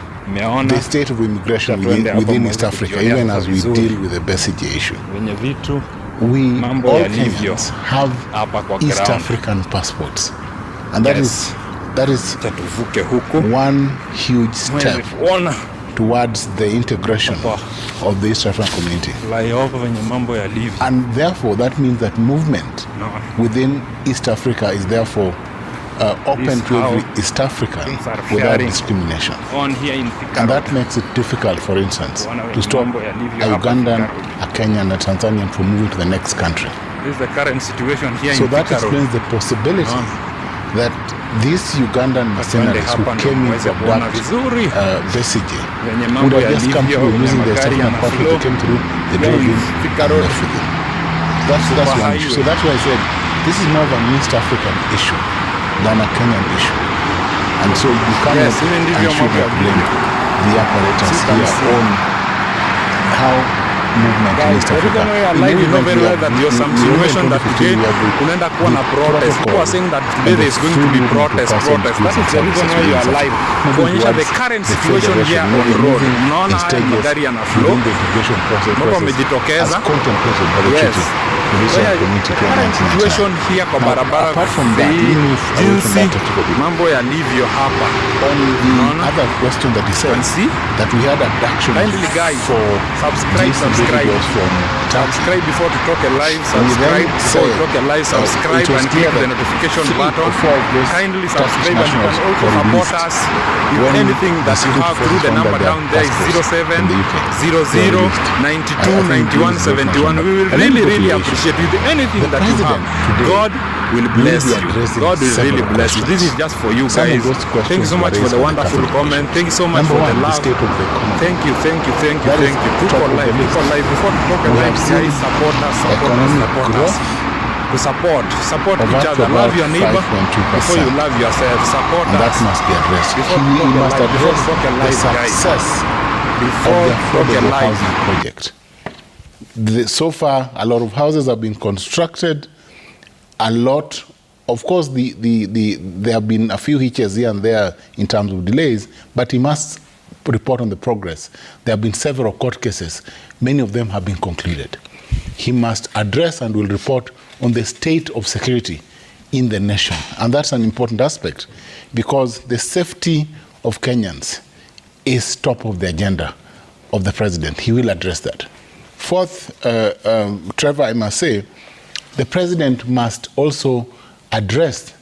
the state of immigration within East Africa, even as we deal with the Besigye issue. We all Kenyans have East African passports, and that is one huge step towards the integration of the East African community. And therefore, that means that movement within East Africa is therefore open to every East African without discrimination. And that makes it difficult, for instance, to stop a Ugandan, a Kenyan, a Tanzanian from moving to the next country. This is the current situation here so in that explains the possibility that these Ugandan mercenaries who came in to abduct Besigye would have just come through using the East African passport. They came through, they drove in, and left with it. That's one issue. So that's why I said this is more of an East African issue than a Kenyan issue. And so you cannot and should not blame the apparatus here on how movement in East Africa. You know very well that there was some situation that today kunaenda kuwa na protest. People are saying that today there is going to be protest. That is the reason why you are alive. Kuonyesha the current situation here on the road. Unaona haya magari yana flow. Watu wamejitokeza. Yes. Current situation here kwa barabara jinsi mambo yalivyo hapa. On the other question that he said, that we had abduction for subscribe before to talk a live, subscribe before to talk a live, subscribe and click the notification button. Kindly subscribe and you can also support us with anything that you have through the number down there is 0700 92 91 71. We will really appreciate you. Anything that you have, God will bless you. God will really bless you. This is just for you guys. Thank you so much for the wonderful comment. Thank you so much for the love. Thank you. People live. Before we talk live, guys, support us. To support each other. Love your neighbor before you love yourself. Support us. That must be addressed. Before we must address the success of the affordable housing project. So far, a lot of houses have been constructed. A lot, of course, there have been a few hitches here and there in terms of delays, but he must report on the progress. There have been several court cases. Many of them have been concluded. He must address and will report on the state of security in the nation. And that's an important aspect because the safety of Kenyans is top of the agenda of the president. He will address that. Fourth, Trevor, I must say, the president must also address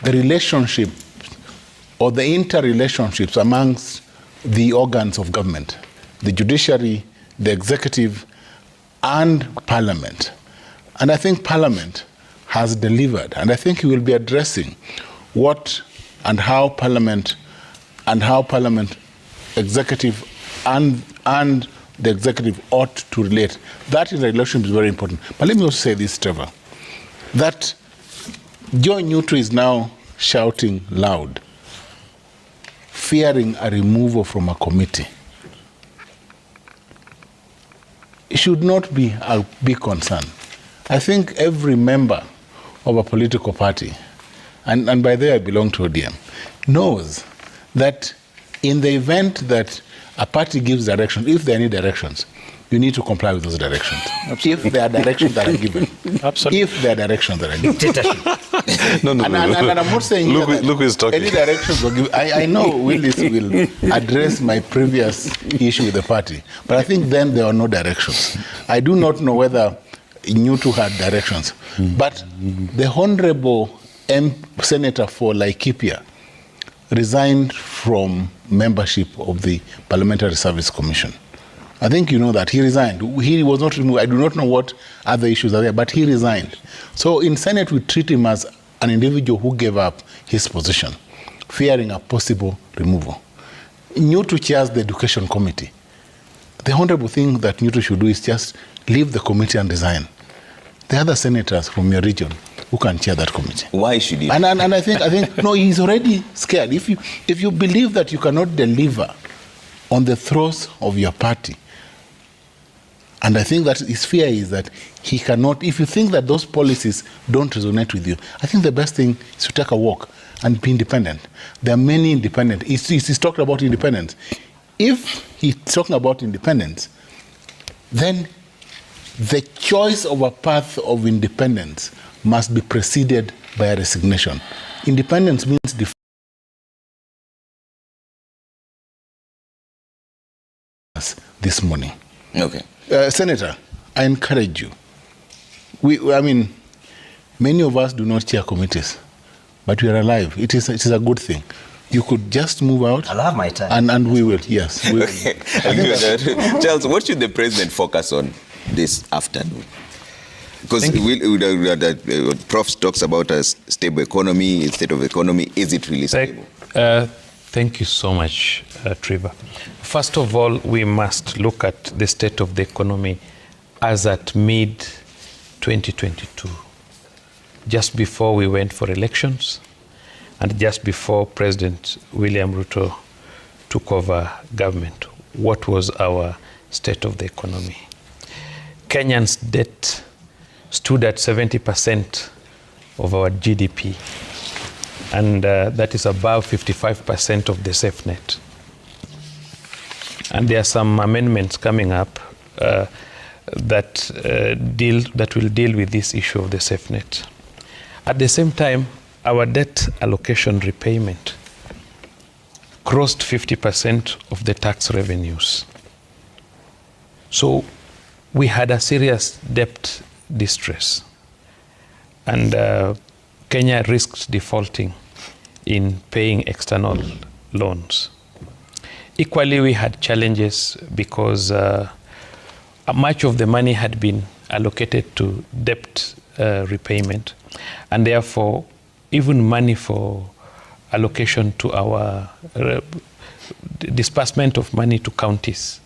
the relationship or the interrelationships amongst the organs of government, the judiciary, the executive, and parliament. And I think parliament has delivered, and I think he will be addressing what and how parliament, executive, and the executive ought to relate. That relationship is very important. But let me also say this, Trevor, that Joe Newton is now shouting loud, fearing a removal from a committee. It should not be a big concern. I think every member of a political party, and by there I belong to ODM, knows that in the event that a party gives direction, if there are any directions, you need to comply with those directions. Absolutely. If there are directions that are given. Absolutely. If there are directions that are given. No. And I'm not saying look who's talking. Any directions were given. I know Willis will address my previous issue with the party, but I think then there were no directions. I do not know whether Newton had directions, but the Honorable Senator for Laikipia resigned from membership of the Parliamentary Service Commission. I think you know that. He resigned. He was not removed. I do not know what other issues are there, but he resigned. So in Senate, we treat him as an individual who gave up his position, fearing a possible removal. Newton chairs the Education Committee. The honorable thing that Newton should do is just leave the committee and resign. The other senators from your region who can chair that committee. Why should he? And I think no, he's already scared. If you believe that you cannot deliver on the throws of your party, and I think that his fear is that he cannot, if you think that those policies don't resonate with you, I think the best thing is to take a walk and be independent. There are many independent. He's talked about independence. If he's talking about independence, then the choice of a path of independence must be preceded by a resignation. Independence means this morning. Okay. Senator, I encourage you. Many of us do not chair committees. but we are alive. It is a good thing. You could just move out. I'll have my time. And we will, yes. We will. Charles, what should the president focus on this afternoon? Because Prof talks about a stable economy, state of economy. Is it really stable? Thank you so much, Trevor. First of all, we must look at the state of the economy as at mid-2022, just before we went for elections and just before President William Ruto took over government. What was our state of the economy? Kenyan's debt stood at 70% of our GDP, and that is above 55% of the safe net. And there are some amendments coming up that will deal with this issue of the safe net. At the same time, our debt allocation repayment crossed 50% of the tax revenues. So we had a serious debt distress, and Kenya risked defaulting in paying external loans. Equally, we had challenges because much of the money had been allocated to debt repayment, and therefore even money for allocation to our disbursement of money to counties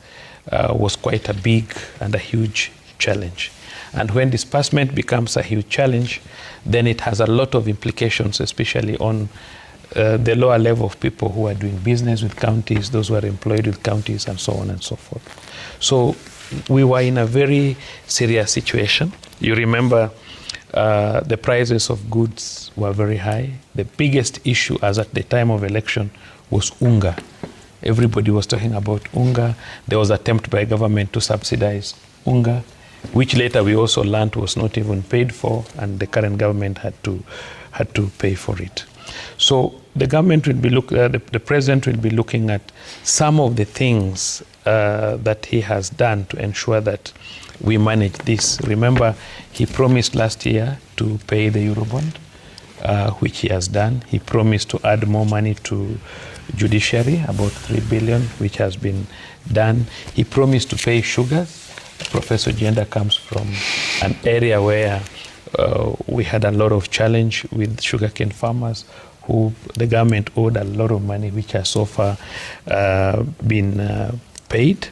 was quite a big and a huge challenge. And when disbursement becomes a huge challenge, then it has a lot of implications, especially on the lower level of people who are doing business with counties, those who are employed with counties, and so on and so forth. So we were in a very serious situation. You remember the prices of goods were very high. The biggest issue as at the time of election was unga. Everybody was talking about unga. There was an attempt by government to subsidize unga, which later we also learned was not even paid for, and the current government had to pay for it. So the government will be the president will be looking at some of the things that he has done to ensure that we manage this. Remember, he promised last year to pay the Eurobond, which he has done. He promised to add more money to judiciary, about 3 billion, which has been done. He promised to pay sugars. Professor Jenda comes from an area where we had a lot of challenge with sugarcane farmers who the government owed a lot of money, which has so far been paid.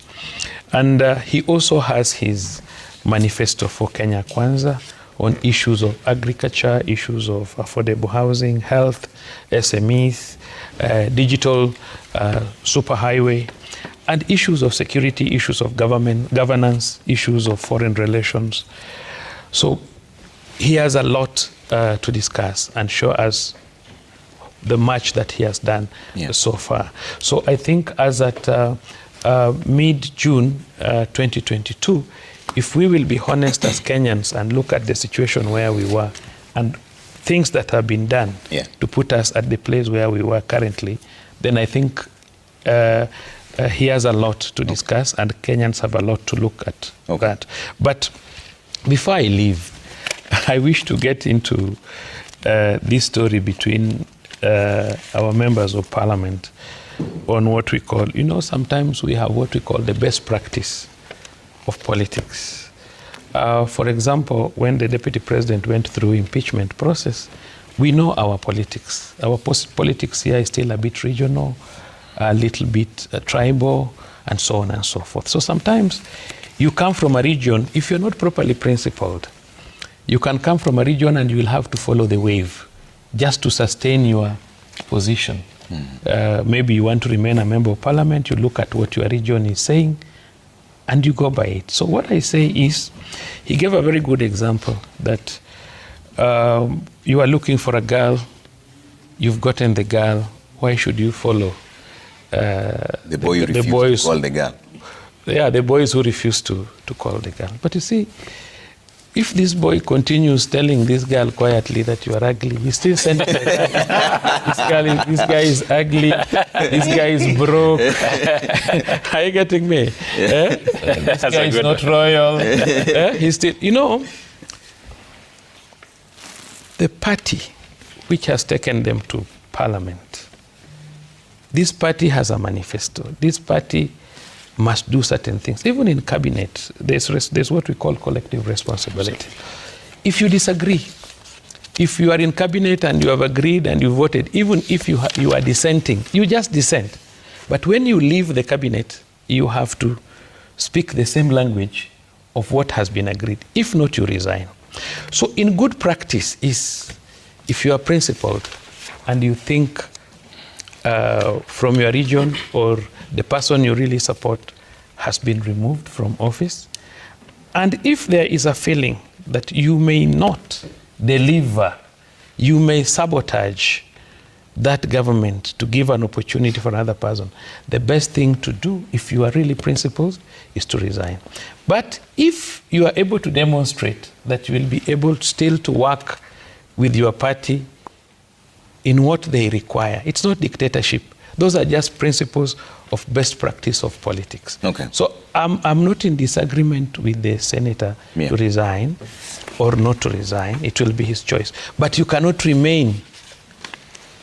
And he also has his manifesto for Kenya Kwanza on issues of agriculture, issues of affordable housing, health, SMEs, digital superhighway, and issues of security, issues of governance, issues of foreign relations. So he has a lot to discuss and show us the much that he has done so far. So I think as at mid-June 2022, if we will be honest as Kenyans and look at the situation where we were and things that have been done to put us at the place where we were currently, then I think he has a lot to discuss, and Kenyans have a lot to look at that. But before I leave, I wish to get into this story between our members of parliament on what we call, sometimes we have what we call the best practice of politics. For example, when the deputy president went through impeachment process, we know our politics. Our politics here is still a bit regional, a little bit tribal, and so on and so forth. So sometimes you come from a region, if you're not properly principled, you can come from a region and you will have to follow the wave just to sustain your position. Maybe you want to remain a member of parliament, you look at what your region is saying, and you go by it. So what I say is, he gave a very good example that you are looking for a girl, you've gotten the girl, why should you follow the boy who refused to call the girl? Yeah, the boys who refuse to call the girl. But you see, if this boy continues telling this girl quietly that you are ugly, we still send it like that. This guy is ugly, this guy is broke. Are you getting me? This guy is not royal. He's still, the party which has taken them to parliament. This party has a manifesto. This party must do certain things. Even in cabinet, there's what we call collective responsibility. If you disagree, if you are in cabinet and you have agreed and you voted, even if you are dissenting, you just dissent. But when you leave the cabinet, you have to speak the same language of what has been agreed. If not, you resign. So in good practice is, if you are principled and you think from your region or the person you really support has been removed from office, and if there is a feeling that you may not deliver, you may sabotage that government to give an opportunity for another person, the best thing to do, if you are really principled, is to resign. But if you are able to demonstrate that you will be able still to work with your party in what they require, it's not dictatorship. Those are just principles of best practice of politics. Okay. So I'm not in disagreement with the senator to resign or not to resign. It will be his choice. But you cannot remain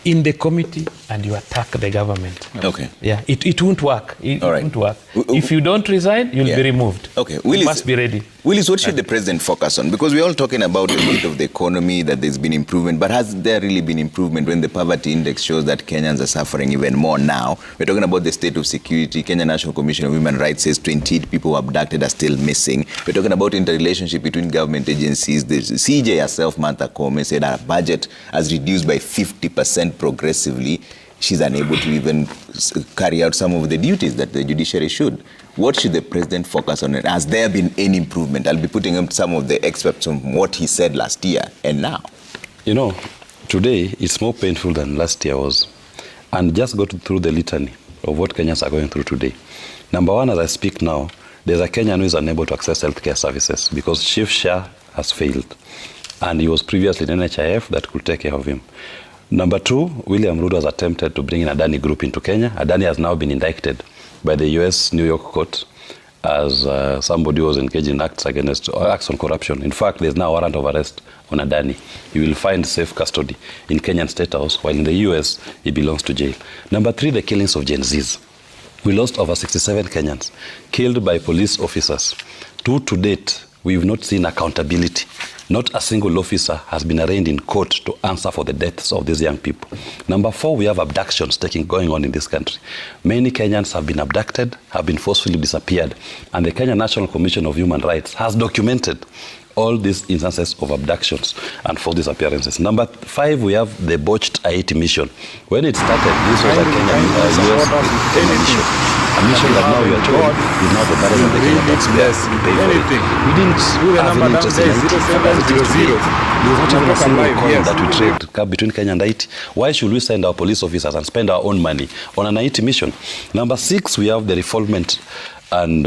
in the committee and you attack the government. Okay. Yeah, it won't work. It All right. won't work. If you don't resign, you'll be removed. Okay. You must be ready. Willis, what should the president focus on? Because we're all talking about the growth of the economy, that there's been improvement, but has there really been improvement when the poverty index shows that Kenyans are suffering even more now? We're talking about the state of security. Kenya National Commission of Human Rights says 28 people abducted are still missing. We're talking about interrelationship between government agencies. The CJ herself, Martha Koome, said her budget has reduced by 50% progressively. She's unable to even carry out some of the duties that the judiciary should. What should the president focus on? Has there been any improvement? I'll be putting up some of the excerpts from what he said last year and now. You know, today it's more painful than last year was. And just go through the litany of what Kenyans are going through today. Number one, as I speak now, there's a Kenyan who is unable to access healthcare services because Chief Shah has failed. And he was previously in NHIF that could take care of him. Number two, William Ruto has attempted to bring in Adani Group into Kenya. Adani has now been indicted by the US New York court as somebody who was engaged in acts on corruption. In fact, there's now a warrant of arrest on Adani. He will find safe custody in Kenyan State House, while in the US, he belongs to jail. Number three, the killings of Gen Zs. We lost over 67 Kenyans killed by police officers. To date, we've not seen accountability. Not a single officer has been arraigned in court to answer for the deaths of these young people. Number four, we have abductions going on in this country. Many Kenyans have been abducted, have been forcefully disappeared, and the Kenya National Commission of Human Rights has documented all these instances of abductions and forced disappearances. Number five, we have the botched Haiti mission. When it started, this was a Kenyan US mission. A mission that now we are told is now the burden of the Kenyan taxpayers to pay for it. We didn't have any interest in it. There's not even a single coin that we trade between Kenya and Haiti. Why should we send our police officers and spend our own money on an Haiti mission? Number six, we have the refoulement and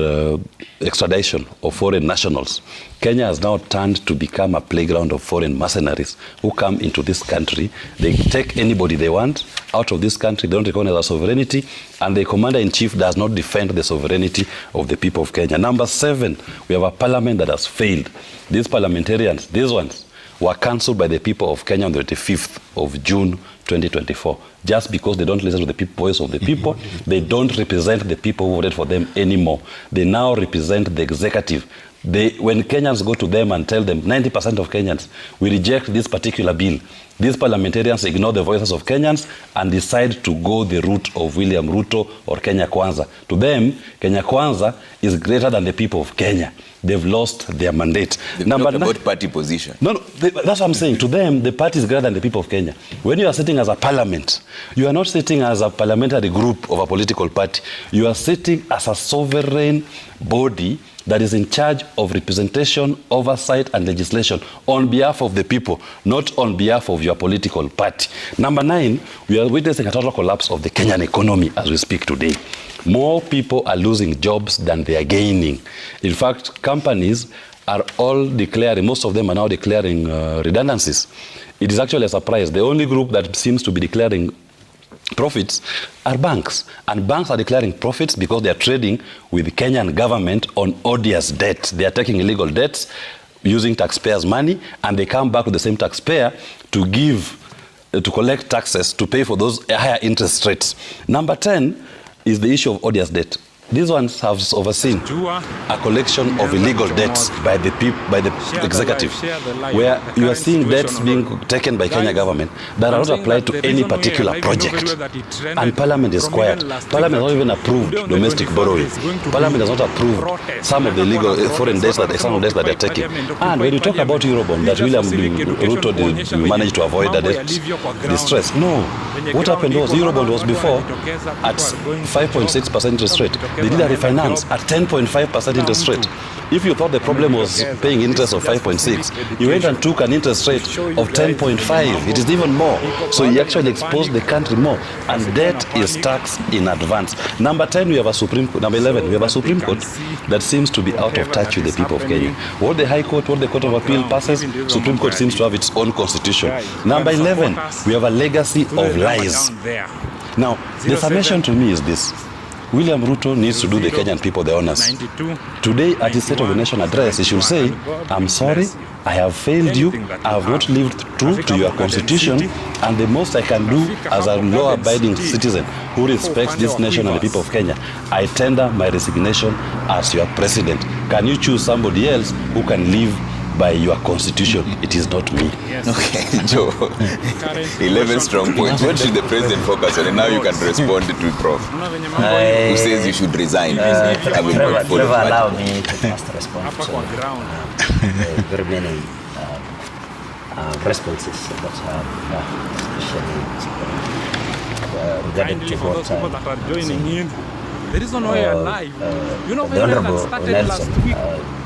extradition of foreign nationals. Kenya has now turned to become a playground of foreign mercenaries who come into this country. They take anybody they want out of this country. They don't recognize our sovereignty, and the commander-in-chief does not defend the sovereignty of the people of Kenya. Number seven, we have a parliament that has failed. These parliamentarians, these ones, were cancelled by the people of Kenya on the 25th of June 2024, just because they don't listen to the voice of the people. They don't represent the people who voted for them anymore. They now represent the executive. When Kenyans go to them and tell them, 90% of Kenyans, we reject this particular bill, these parliamentarians ignore the voices of Kenyans and decide to go the route of William Ruto or Kenya Kwanza. To them, Kenya Kwanza is greater than the people of Kenya. They've lost their mandate. They've talked about party position. No, that's what I'm saying. To them, the party is greater than the people of Kenya. When you are sitting as a parliament, you are not sitting as a parliamentary group of a political party. You are sitting as a sovereign body that is in charge of representation, oversight, and legislation on behalf of the people, not on behalf of your political party. Number nine, we are witnessing a total collapse of the Kenyan economy as we speak today. More people are losing jobs than they are gaining. In fact, companies are all declaring, most of them are now declaring redundancies. It is actually a surprise. The only group that seems to be declaring profits are banks, and banks are declaring profits because they are trading with the Kenyan government on odious debt. They are taking illegal debts using taxpayers' money, and they come back to the same taxpayer to give to collect taxes to pay for those higher interest rates. Number 10 is the issue of odious debt. These ones have overseen a collection of illegal debts by the executive, where you are seeing debts being taken by Kenya government that are not applied to any particular project. And Parliament is quiet. Parliament has not even approved domestic borrowing. Parliament has not approved some of the illegal foreign debts that they are taking. And when you talk about Eurobond, that William Ruto managed to avoid the debt distress. No. What happened was Eurobond was before at 5.6% interest rate. They did a refinance at 10.5% interest rate. If you thought the problem was paying interest of 5.6, you went and took an interest rate of 10.5. It is even more. So you actually exposed the country more. And debt is taxed in advance. Number 10, we have a Supreme Court. Number 11, we have a Supreme Court that seems to be out of touch with the people of Kenya. What the High Court, what the Court of Appeal passes, Supreme Court seems to have its own constitution. Number 11, we have a legacy of lies. Now, the summation to me is this. William Ruto needs to do the Kenyan people the honors. Today, at his State of the Nation address, he should say, I'm sorry, I have failed you, I have not lived true to your constitution, and the most I can do as a law-abiding citizen who respects this nation and the people of Kenya, I tender my resignation as your president. Can you choose somebody else who can live by your constitution? It is not me. Yes. Okay, Joe. 11 strong points. What should the president focus on? And now you can respond to Prof. Who says you should resign. Never allow me to first respond to very many responses that have especially regarding to what the reason why you're alive, you know, when that started last week,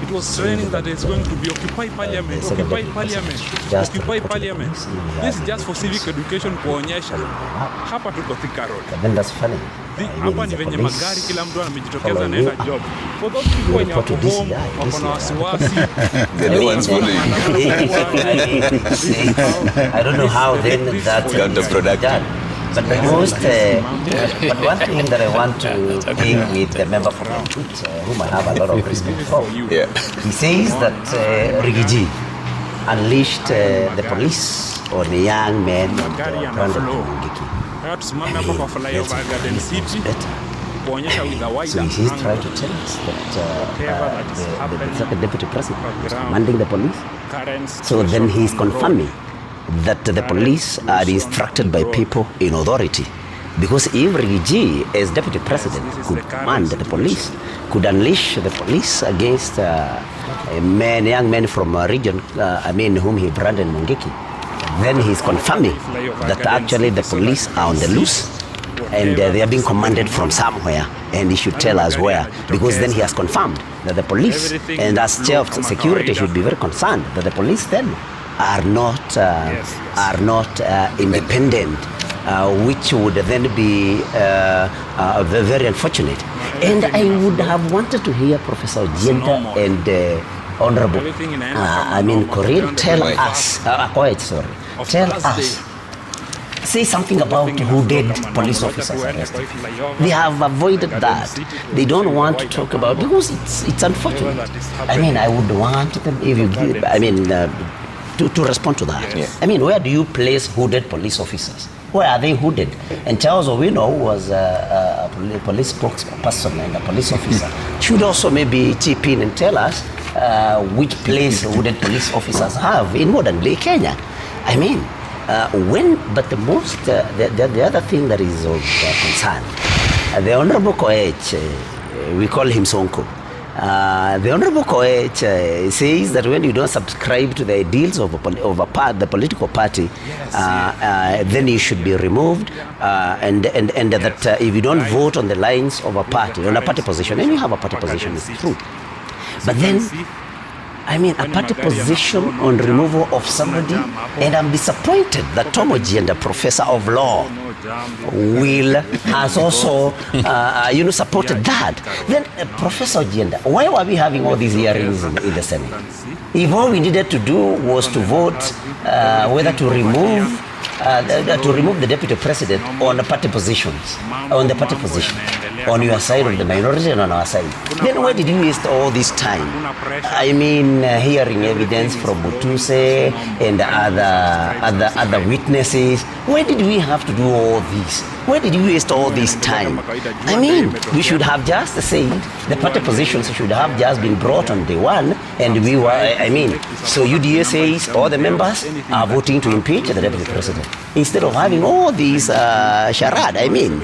it was training that it's going to be Occupy Parliament, Occupy Parliament, Occupy Parliament. This is just for civic education kuonyesha hapa tuko Thika Road. Then that's funny. Hapa ni venye magari kila mtu anamejitokeza anaenda job. For those people wenye wako home, wako na wasiwasi. The new ones following. I don't know how then that's counterproductive. But the most, but one thing that I want to bring with the member for whom I have a lot of respect for, he says that Rigiji unleashed the police on a young man branded Mungiki. So he's trying to tell us that the deputy president is commanding the police. So then he's confirming that the police are instructed by people in authority. Because if Rigiji, as deputy president, could command the police, could unleash the police against a young man from a region, whom he branded Mungiki, then he's confirming that actually the police are on the loose and they are being commanded from somewhere, and he should tell us where, because then he has confirmed that the police, and as chair of security, should be very concerned that the police then are not independent, which would then be very unfortunate. And I would have wanted to hear Professor Ojienda and Honorable Korir tell us, say something about who did police officers arrested. They have avoided that. They don't want to talk about, because it's unfortunate. I would want them, if you give, to respond to that. Where do you place hooded police officers? Where are they hooded? And Charles Owino was a police spokesperson and a police officer. Should also maybe chip in and tell us which place hooded police officers have in modern day Kenya. But the most, the other thing that is of concern, the Honorable Koech, we call him Sonko. The Honorable Koech says that when you don't subscribe to the ideals of the political party, then you should be removed, and that if you don't vote on the lines of a party, on a party position, and you have a party position, it's true. But then, a party position on removal of somebody, and I'm disappointed that Tom Ojienda, professor of law, has also supported that. Then Professor Ojienda, why were we having all these hearings in the Senate? If all we needed to do was to vote whether to remove the deputy president on the party positions, on your side of the minority and on our side. Then why did you waste all this time? I mean, hearing evidence from Butuse and other witnesses. Why did we have to do all this? Why did you waste all this time? I mean, we should have just said the party positions should have just been brought on day one, and we were, I mean, so UDA says all the members are voting to impeach the deputy president instead of having all these charade. I mean,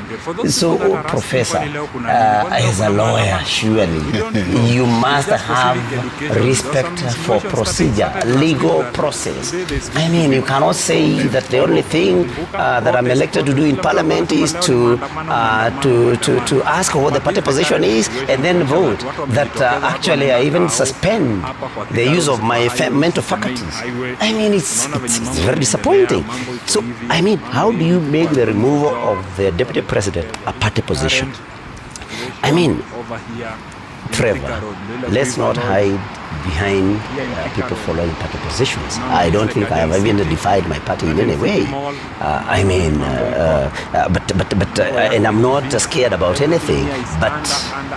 so Professor, as a lawyer, surely you must have respect for procedure, legal process. I mean, you cannot say that the only thing that I'm elected to do in Parliament is to ask what the party position is and then vote. That actually I even suspend the use of my mental faculties. I mean, it's very disappointing. So, I mean, how do you make the removal of the deputy president a party position? I mean, Trevor, let's not hide behind people following party positions. I don't think I have even defied my party in any way. I mean, and I'm not scared about anything, but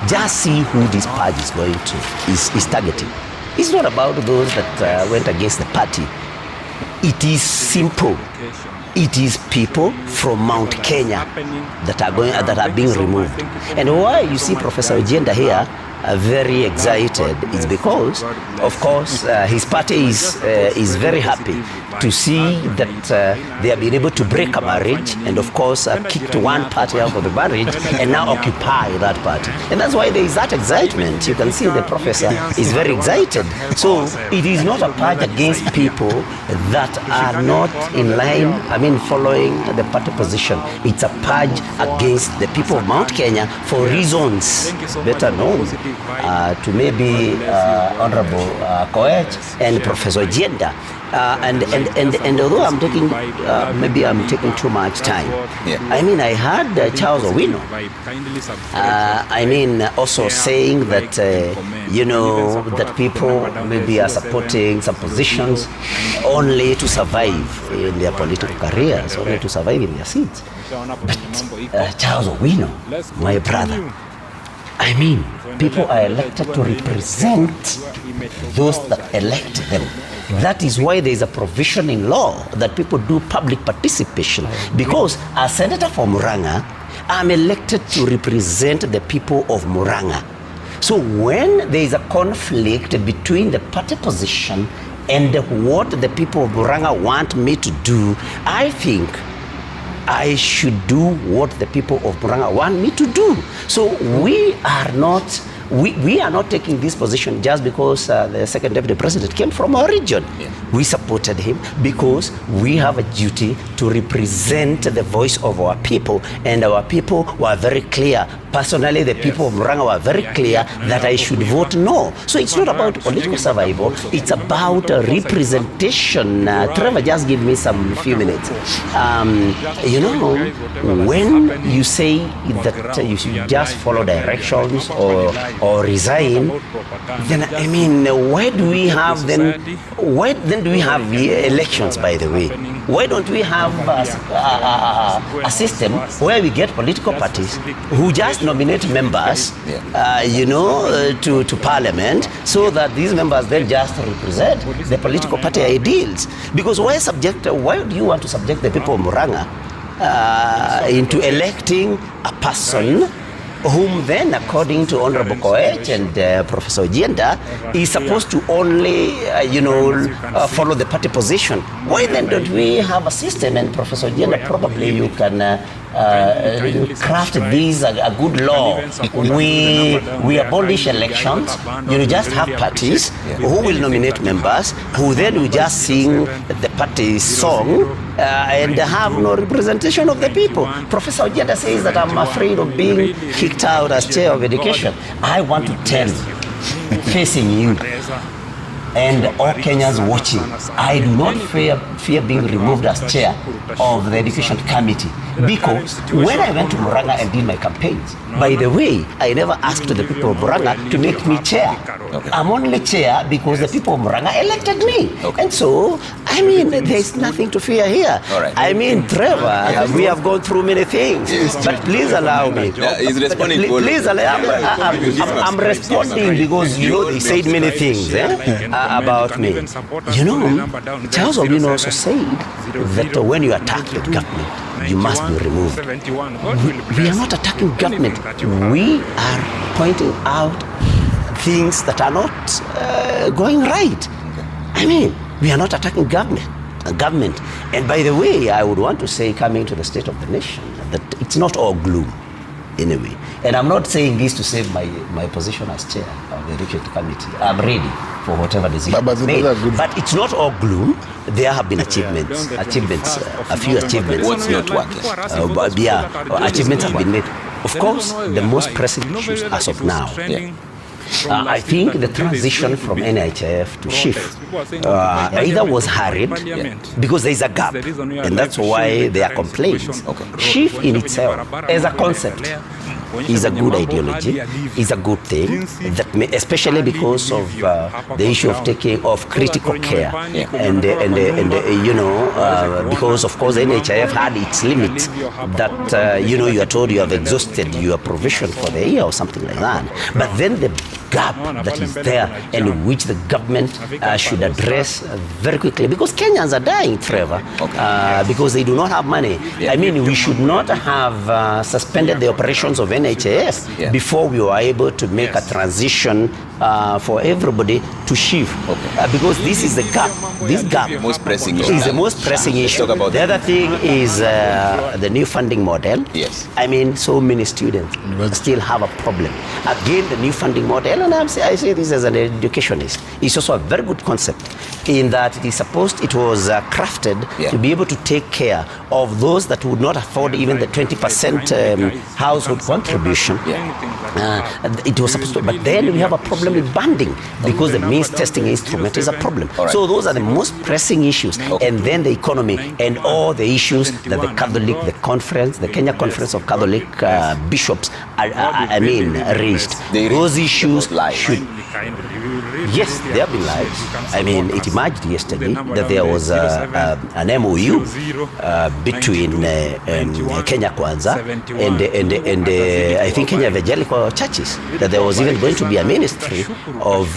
just see who this party is going to, is targeting. It's not about those that went against the party. It is simple. It is people from Mount Kenya that are being removed. And why you see Professor Ojenda here very excited is because, of course, his party is very happy to see that they have been able to break a marriage and, of course, kicked one party out of the marriage and now occupy that party. And that's why there is that excitement. You can see the professor is very excited. So it is not a purge against people that are not in line, I mean, following the party position. It's a purge against the people of Mount Kenya for reasons better known to maybe Honorable Koech and Professor Ojenda. And although I'm taking, maybe I'm taking too much time. Yeah. I mean, I heard Charles Owino, I mean, also saying that, you know, that people maybe are supporting some positions only to survive in their political careers, only to survive in their seats. But Charles Owino, my brother, I mean, people are elected to represent those that elect them. That is why there is a provision in law that people do public participation. Because as Senator for Murang'a, I'm elected to represent the people of Murang'a. So when there is a conflict between the party position and what the people of Murang'a want me to do, I think I should do what the people of Murang'a want me to do. So we are not taking this position just because the second deputy president came from our region. Yeah. We supported him because we have a duty to represent the voice of our people, and our people were very clear. Personally, the people of Murang'a were very clear that I should vote no. So it's not about political survival, it's about representation. Trevor, just give me some few minutes. You know, when you say that you should just follow directions or resign, then I mean, why do we have do we have elections, by the way? Why don't we have a system where we get political parties who just nominate members, you know, to parliament, so that these members then just represent the political party ideals? Because why do you want to subject the people of Murang'a into electing a person whom then, according to Honorable Koech and Professor Ojenda, is supposed to only, follow the party position? Why then don't we have a system? And Professor Ojenda, probably you can craft this a good law. We abolish elections. You just have parties who will nominate members, who then will just sing the party song and have no representation of the people. Professor Ojeda says that I'm afraid of being kicked out as chair of education. I want to tell you, facing you, and all Kenyans watching, I do not fear being removed as chair of the Education Committee, because when I went to Murang'a and did my campaigns, by the way, I never asked the people of Murang'a to make me chair. Okay. I'm only chair because the people of Murang'a elected me. Okay. And so, I mean, there's nothing to fear here. All right. I mean, Trevor, we have gone through many things, but please allow me. He's responding. Please allow me. I'm responding because, you know, they said many things about me. You know, Charles Ogbin also said that when you attack the government, you must be removed. We are not attacking government. We are pointing out things that are not going right. I mean, we are not attacking government. And by the way, I would want to say, coming to the state of the nation, that it's not all gloom anyway. And I'm not saying this to save my position as chair of the Education Committee. I'm ready for whatever decision made. But it's not all gloom. There have been achievements, a few achievements. What's not working? Achievements have been made. Of course, the most pressing issues as of now, I think the transition from NHIF to SHIF either was hurried because there is a gap, and that's why there are complaints. SHIF in itself, as a concept, is a good ideology, is a good thing, that especially because of the issue of taking of critical care, and you know, because of course NHIF had its limits that you know, you are told you have exhausted your provision for the year or something like that. But then the gap that is there, and which the government should address very quickly, because Kenyans are dying, Trevor, because they do not have money. I mean, we should not have suspended the operations of NHIF before we were able to make a transition for everybody to SHIF, because this is the gap. This gap is the most pressing issue. The other thing is the new funding model. Yes. I mean, so many students still have a problem. Again, the new funding model, and I say this as an educationist, it's also a very good concept in that it was crafted to be able to take care of those that would not afford even the 20% household contribution. It was supposed to, but then we have a problem with banding because the means testing instrument is a problem. So those are the most pressing issues, and then the economy and all the issues that the conference, the Kenya Conference of Catholic Bishops, raised. Those issues should. Yes, there have been lives. I mean, it emerged yesterday that there was an MOU between Kenya Kwanza and I think Kenya Evangelical Churches, that there was even going to be a ministry of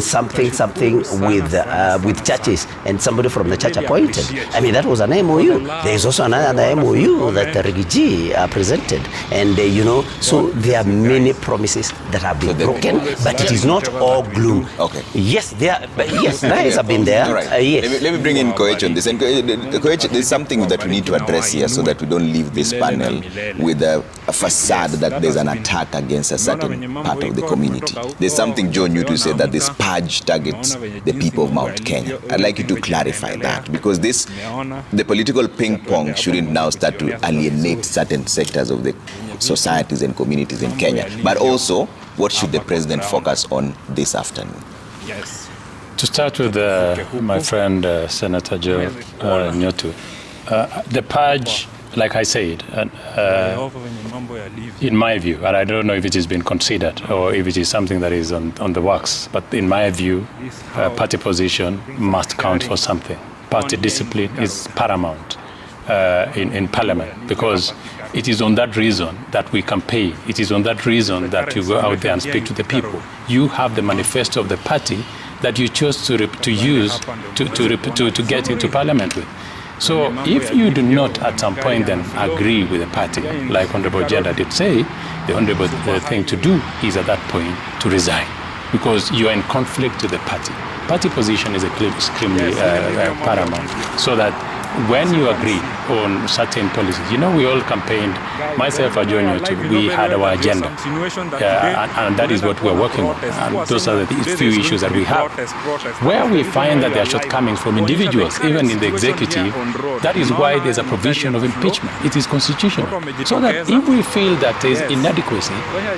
something with churches, and somebody from the church appointed. I mean, that was an MOU. There is also another MOU that the Rigiji presented, and you know, so there are many promises that have been broken, but it is not all gloom. Yes, there have been there. Yes. Let me bring in Koech on this. And Koech, there's something that we need to address here so that we don't leave this panel with a facade that there's an attack against a certain part of the community. There's something John Newton said, that this purge targets the people of Mount Kenya. I'd like you to clarify that, because the political ping pong shouldn't now start to alienate certain sectors of the societies and communities in Kenya. But also, what should the president focus on this afternoon? Yes. To start with my friend Senator Joe Nyotu, the purge, like I said, in my view, and I don't know if it has been considered or if it is something that is on the works, but in my view, party position must count for something. Party discipline is paramount in Parliament, because it is on that reason that we campaign. It is on that reason that you go out there and speak to the people. You have the manifesto of the party that you chose to use to get into Parliament with. So if you do not at some point then agree with the party, like Honorable Jenda did say, the honorable thing to do is at that point to resign, because you are in conflict with the party. Party position is extremely paramount, so that when you agree on certain policies. You know, we all campaigned, myself and Junior too, we had our agenda. And that is what we're working on. And those are the few issues that we have. Where we find that there are shortcomings from individuals, even in the executive, that is why there's a provision of impeachment. It is constitutional. So that if we feel that there is inadequacy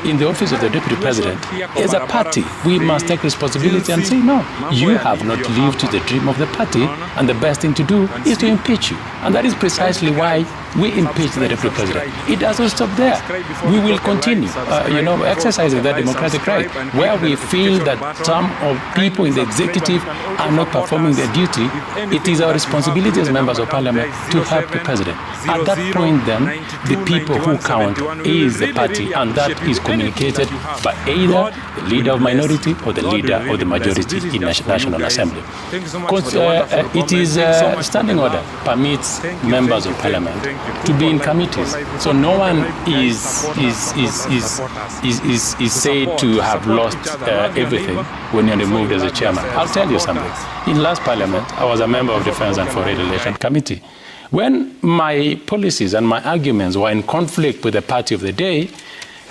in the office of the Deputy President, as a party, we must take responsibility and say, no, you have not lived to the dream of the party, and the best thing to do is to impeach you. And that is precisely why we impeach the Deputy President. It doesn't stop there. We will continue, exercising that democratic right. Where we feel that some of people in the executive are not performing their duty, it is our responsibility as members of parliament to help the president. At that point then, the people who count is the party, and that is communicated by either the leader of minority or the leader of the majority in National Assembly. It is standing order permits members of parliament to be in committees. So no one is said to have lost everything when you're removed as a chairman. I'll tell you something. In last parliament, I was a member of Defense and Foreign Relations Committee. When my policies and my arguments were in conflict with the party of the day,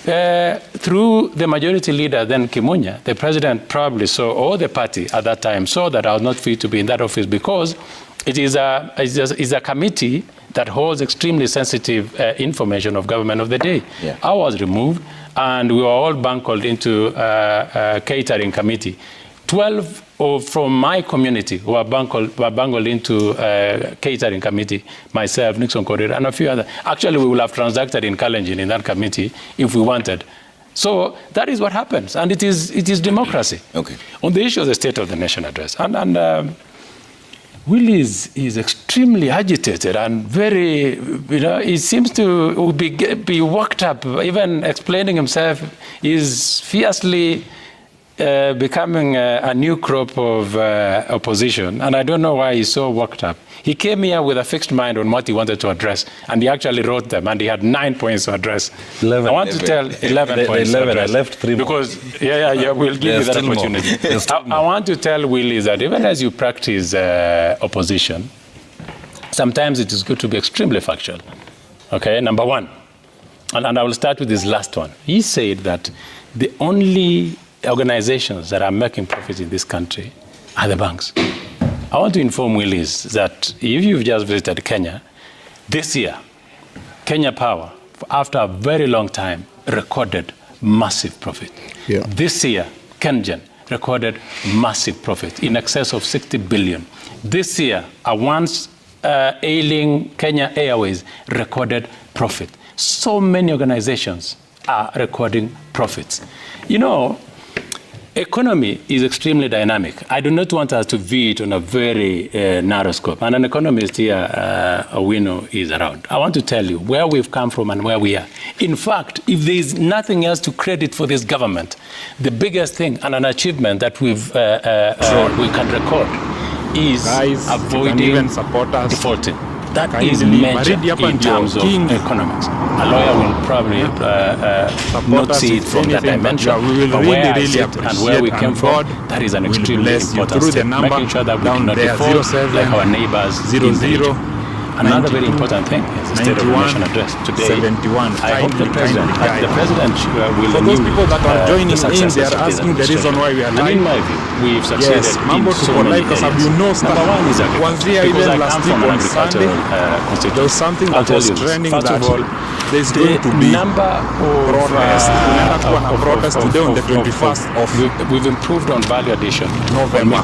through the majority leader, then Kimunya, the president probably saw, or the party at that time saw that I was not fit to be in that office because it is a committee that holds extremely sensitive information of government of the day. Yeah. I was removed, and we were all bungled into a catering committee. 12 from my community were bungled into catering committee, myself, Nixon Korir, and a few others. Actually, we would have transacted in Kalenjin in that committee if we wanted. So that is what happens, and it is democracy. Okay. On the issue of the State of the Nation address, and Willie is extremely agitated and very, he seems to be worked up. Even explaining himself, is fiercely becoming a new crop of opposition. And I don't know why he's so worked up. He came here with a fixed mind on what he wanted to address, and he actually wrote them, and he had 9 points to address. 11. I want to tell 11 points to address. I left 3 because, more. We'll give you that opportunity. I want to tell Willie that even as you practice opposition, sometimes it is good to be extremely factual. Okay, number one. And I will start with this last one. He said that the only organizations that are making profits in this country are the banks. I want to inform Willis that if you've just visited Kenya, this year, Kenya Power, after a very long time, recorded massive profit. Yeah. This year, KenGen recorded massive profit in excess of 60 billion. This year, a once ailing Kenya Airways recorded profit. So many organizations are recording profits. Economy is extremely dynamic. I do not want us to view it on a very narrow scope. And an economist here, Owino, is around. I want to tell you where we've come from and where we are. In fact, if there is nothing else to credit for this government, the biggest thing and an achievement that we can record is avoiding defaulting. That is major in terms of economics. A lawyer will probably not see it from that dimension, but where I sit and where we came from, that is an extremely important step, making sure that we do not default like our neighbors in the region. Another very important thing is the State of the Nation address today. I hope the President will for those people that are joining in, they are asking the reason why we are lying. And in my view, we've succeeded in so many areas. Number one is agriculture, because I come from an agricultural constituency. There was something that was trending that there is going to be protest today on the 21st of we've improved on value addition. November.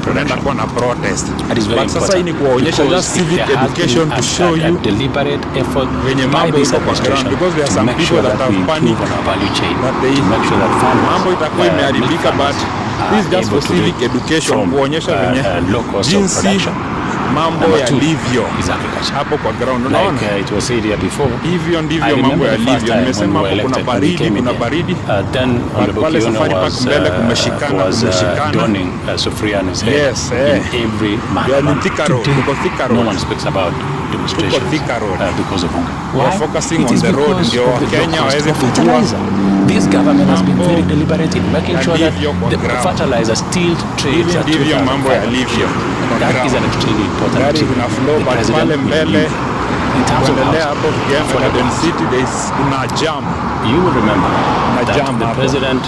Protest. That is very important. Because civic education to show you deliberate effort by this administration because there are some people that have panicked on our value chain that they to make sure that farmers but this is just for civic education kuonyesha jinsi mambo yalivyo hapo kwa ground. Like it was said here before, hivyo ndivyo mambo yalivyo. Nimesema hapo kuna baridi then pale safari pa mbele kumeshikana donning sufuria in his head in every manner. No one speaks about demonstration because of hunger. We are focusing on the road. Kenya waweze kujua this government has been very deliberate in making sure that the fertilizer still trades at mambo yalivyo. That is an extremely important thing. The president in terms of housing, for the city, there is a jam. You will remember that the president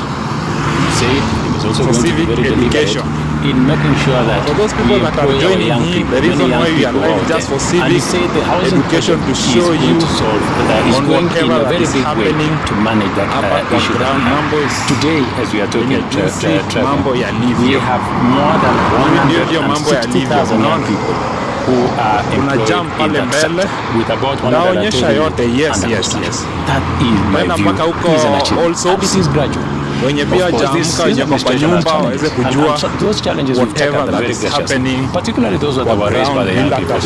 said he was also going to be very deliberate in making sure that for those people that are joining him, the reason why we are live just for civic education to show you that is going in a very big way to manage that issue. Today, as we are talking, we have more than 160,000 young people who are employed in that sector with about 120 yes. That is my view is an achievement. And this is gradual. Wenye pia jamka wenye kwa nyumba waweze kujua those challenges will take up very graciously, particularly those that were raised by the young people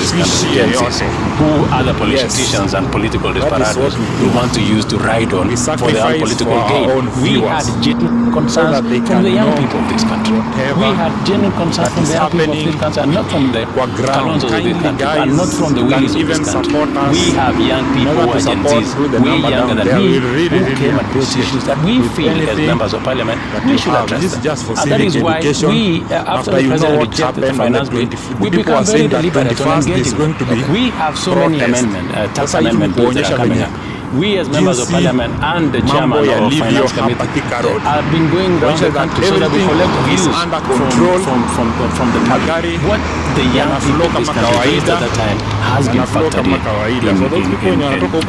who are the politicians and political desperados who want to use to ride on for their own political gain. We had genuine concerns from the young people of this country. We had genuine concerns from the young people of this country, and not from the Kalonzos of this country, and not from the Willies of this country. We have young people who are Gen Zs, way younger than me, who came and brought issues that we feel as members of parliament we should address them. And that is why we, after the president rejected the finance bill, we become very deliberate on engaging. We have so many tax amendment bills that are coming up. We as members of parliament and the chairman of finance committee have been going around the country so that we collect views from the public. What the young people of this country faced at that time has been factored in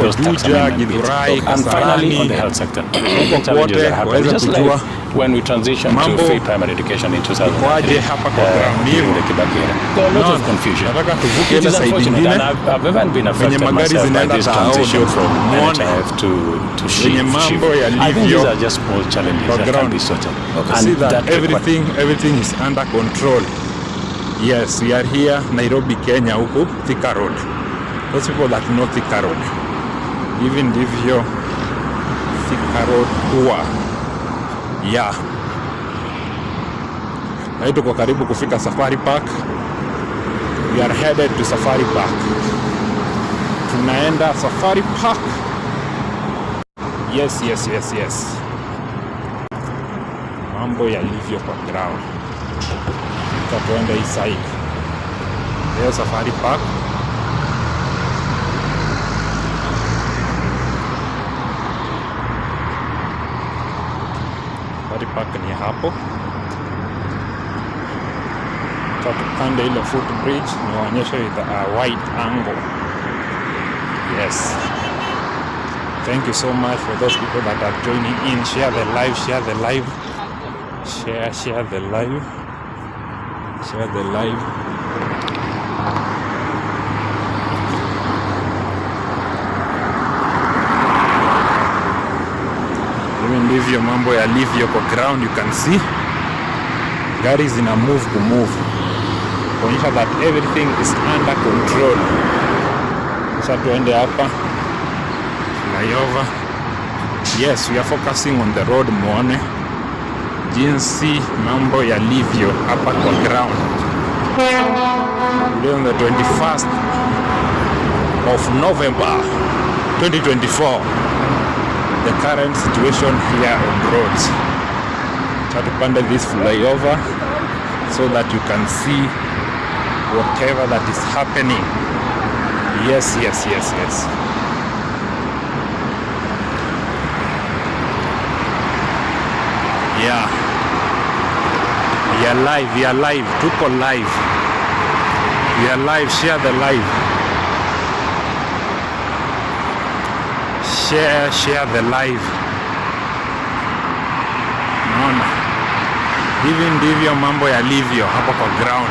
those tax amendment bills. And finally, on the health sector, challenges that happen. Just like when we transitioned to free primary education in 2003 during the Kibaki era, there were a lot of confusion. It is unfortunate, and I've even been affected myself by this transition from NHIF to shift. I think these are just small challenges that can be sorted. See that everything is under control. Yes, we are here, Nairobi, Kenya, huku Thika Road. Those people that know Thika Road, even ndivyo Thika Road huwa. Yeah. Na tuko karibu kufika Safari Park. We are headed to Safari Park. Tunaenda Safari Park. Yes. Mambo yalivyo kwa ground. Tutaenda hii side. Leo Safari Park. Safari Park ni hapo. Tutapanda ile footbridge niwaonyeshe with a wide angle. Yes. Thank you so much for those people that are joining in. Share the live. Share the live. Hivi ndivyo mambo yalivyo kwa ground. You can see gari zina move kuonyesha that everything is under control. Sasa tuende hapa flyover. Yes, we are focusing on the road. Muone jinsi mambo yalivyo hapa kwa ground. Today on the 21st of November 2024, the current situation here on roads. Try to ponder this flyover so that you can see whatever that is happening. Yes. Yeah. We are live. Tuko live. We are live. Share the live. Share the live. Naona hivi ndivyo mambo yalivyo hapa kwa ground.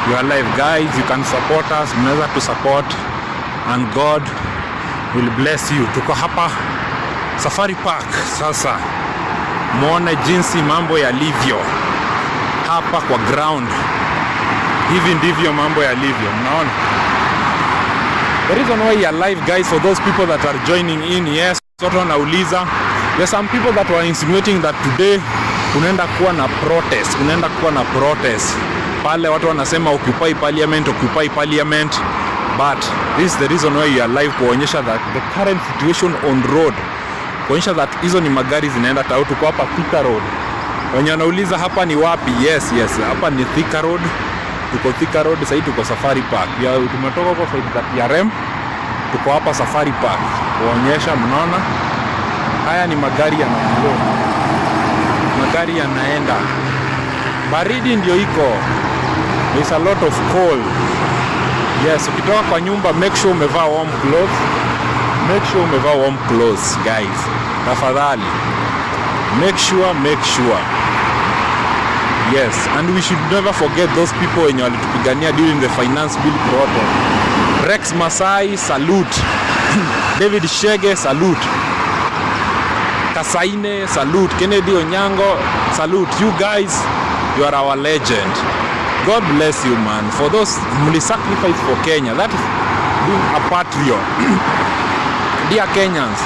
You are live, guys. You can support us. Mnaweza to support and God will bless you. Tuko hapa Safari Park sasa. Muone jinsi mambo yalivyo hapa kwa ground. Hivi ndivyo mambo yalivyo. Mnaona? The reason why you are live, guys, for those people that are joining in, yes, watu wanauliza. There are some people that were insinuating that today unaenda kuwa na protest. Pale watu wanasema occupy parliament. But this is the reason why you are live, kuonyesha that the current situation on road, kuonyesha that hizo ni magari zinaenda tau. Tuko hapa Thika Road. Wenye wanauliza hapa ni wapi? Yes, hapa ni Thika Road. Tuko Thika Road, sasa tuko Safari Park. Tumetoka kwa side za PRM tuko hapa Safari Park kuonyesha. Mnaona haya ni magari yanaflow, magari yanaenda, baridi ndio iko, there's a lot of cold. Yes, ukitoka kwa nyumba make sure umevaa warm clothes, make sure umevaa warm clothes guys, tafadhali make sure. Yes, and we should never forget those people wenye walitupigania during the finance bill protest. Rex Masai, salute. David Shege, salute. Kasaine, salute. Kennedy Onyango, salute. You guys, you are our legend. God bless you, man. For those who sacrifice for Kenya, that is being a patriot. Dear Kenyans,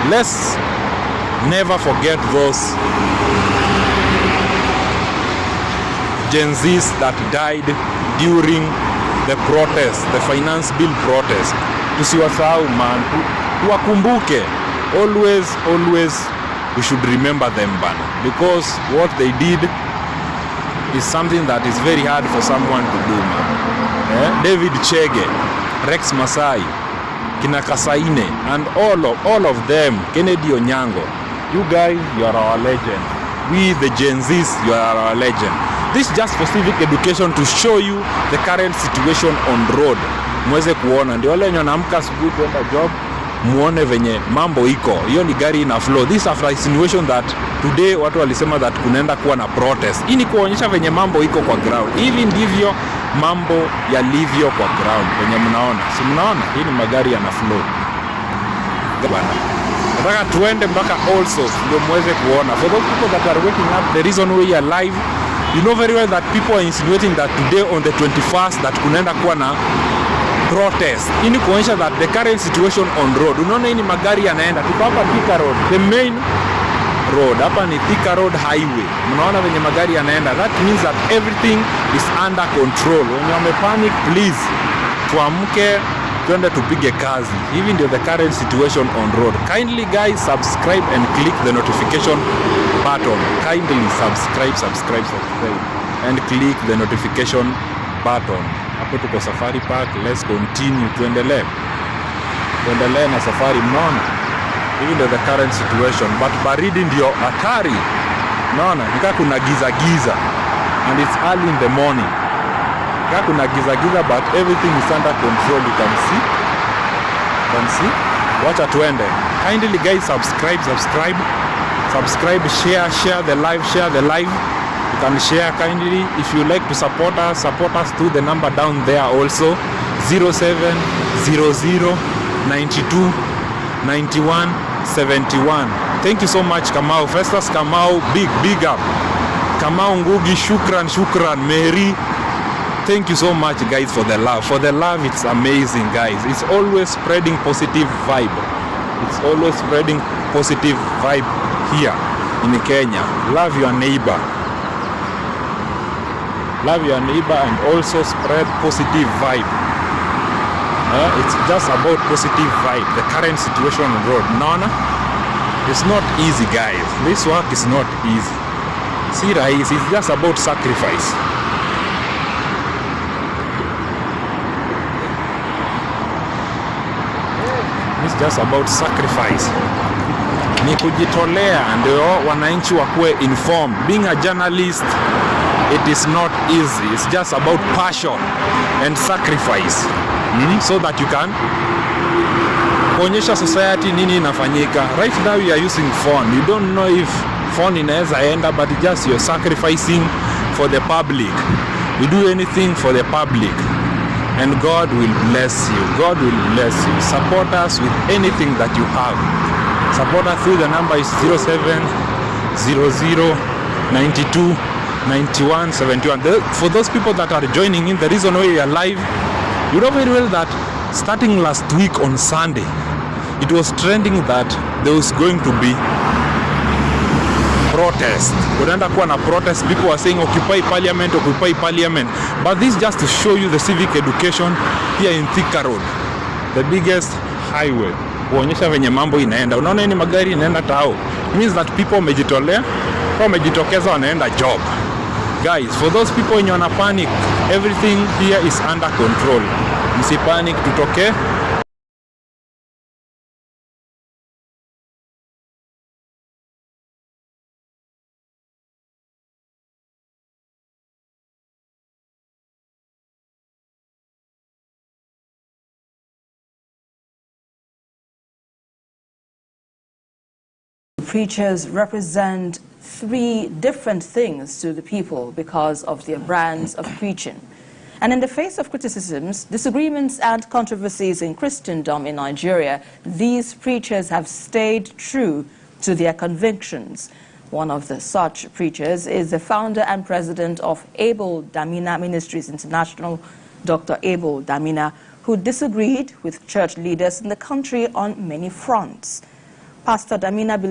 let's never forget those Gen Zs that died during the protest, the finance bill protest. Tusiwasahau, man. Tuwakumbuke. Always we should remember them, bana, because what they did is something that is very hard for someone to do, man. David Chege, Rex Masai, Kina Kasaine, and all of them, Kennedy Onyango. You guys, you are our legend. We the Gen Zs, you are our legend. This is just for civic education, to show you the current situation on road. Mweze kuona, ndio wale wenye wanaamka asubuhi kwenda job, muone venye mambo iko. Hiyo ni gari ina flow. This after insinuation that today watu walisema that kunaenda kuwa na protest. Hii ni kuonyesha venye mambo iko kwa ground. Hivi ndivyo mambo yalivyo kwa ground. Venye mnaona. Si mnaona? Hii ni magari yana flow. Bwana. Nataka tuende mpaka also ndio muweze kuona. For those people that are waking up, the reason we are live, you know very well that people are insinuating that today on the 21st that kunaenda kuwa na protest. Hii ni kuonyesha that the current situation on road. Unaona hii ni magari yanaenda. Tuko hapa Thika Road, the main road. Hapa ni Thika Road highway. Mnaona venye magari yanaenda. That means that everything is under control. When you panic, please tuamke, twende tupige kazi. Hivi ndio the current situation on road. Kindly guys, subscribe and click the notification button. Kindly subscribe and click the notification button. Hapo tuko Safari Park. Let's continue, tuendelee na safari. Mnaona hivi ndio the current situation, but baridi ndio hatari. Mnaona nika kuna giza and it's early in the morning. Nika kuna giza but everything is under control. You can see. Wacha tuende. Kindly guys, subscribe, share the live. You can share kindly. If you like to support us through the number down there also, 0700 92 91 71. Thank you so much, Kamau. Festus Kamau, big up. Kamau Ngugi, shukran. Mary, thank you so much guys for the love. For the love, it's amazing guys. It's always spreading positive vibe. Here in Kenya. Love your neighbor and also spread positive vibe. It's just about positive vibe. The current situation on the road, Nana, it's not easy guys. This work is not easy. See, it's just about sacrifice. It's just about sacrifice. Ni kujitolea ndio wananchi wakuwe informed. Being a journalist, it is not easy. It's just about passion and sacrifice. So that you can kuonyesha society nini inafanyika. Right now you are using phone. You don't know if phone inaweza enda, but just you're sacrificing for the public. We do anything for the public. And God will bless you. Support us with anything that you have. Support us through the number is 0700 92 91 71. For those people that are joining in, the reason why we are live, you know very well that starting last week on Sunday, it was trending that there was going to be protest. Kunaenda kuwa na protest. People were saying occupy parliament. But this just to show you the civic education here in Thika Road, the biggest highway. Kuonyesha venye mambo inaenda. Unaona ni magari inaenda tao. It means that people wamejitokeza wanaenda job. Guys, for those people wenye wana panic, everything here is under control. Msipanic, tutoke preachers represent three different things to the people because of their brands of preaching. And in the face of criticisms, disagreements and controversies in Christendom in Nigeria, these preachers have stayed true to their convictions. One of such preachers is the founder and president of Abel Damina Ministries International, Dr. Abel Damina, who disagreed with church leaders in the country on many fronts. Pastor Damina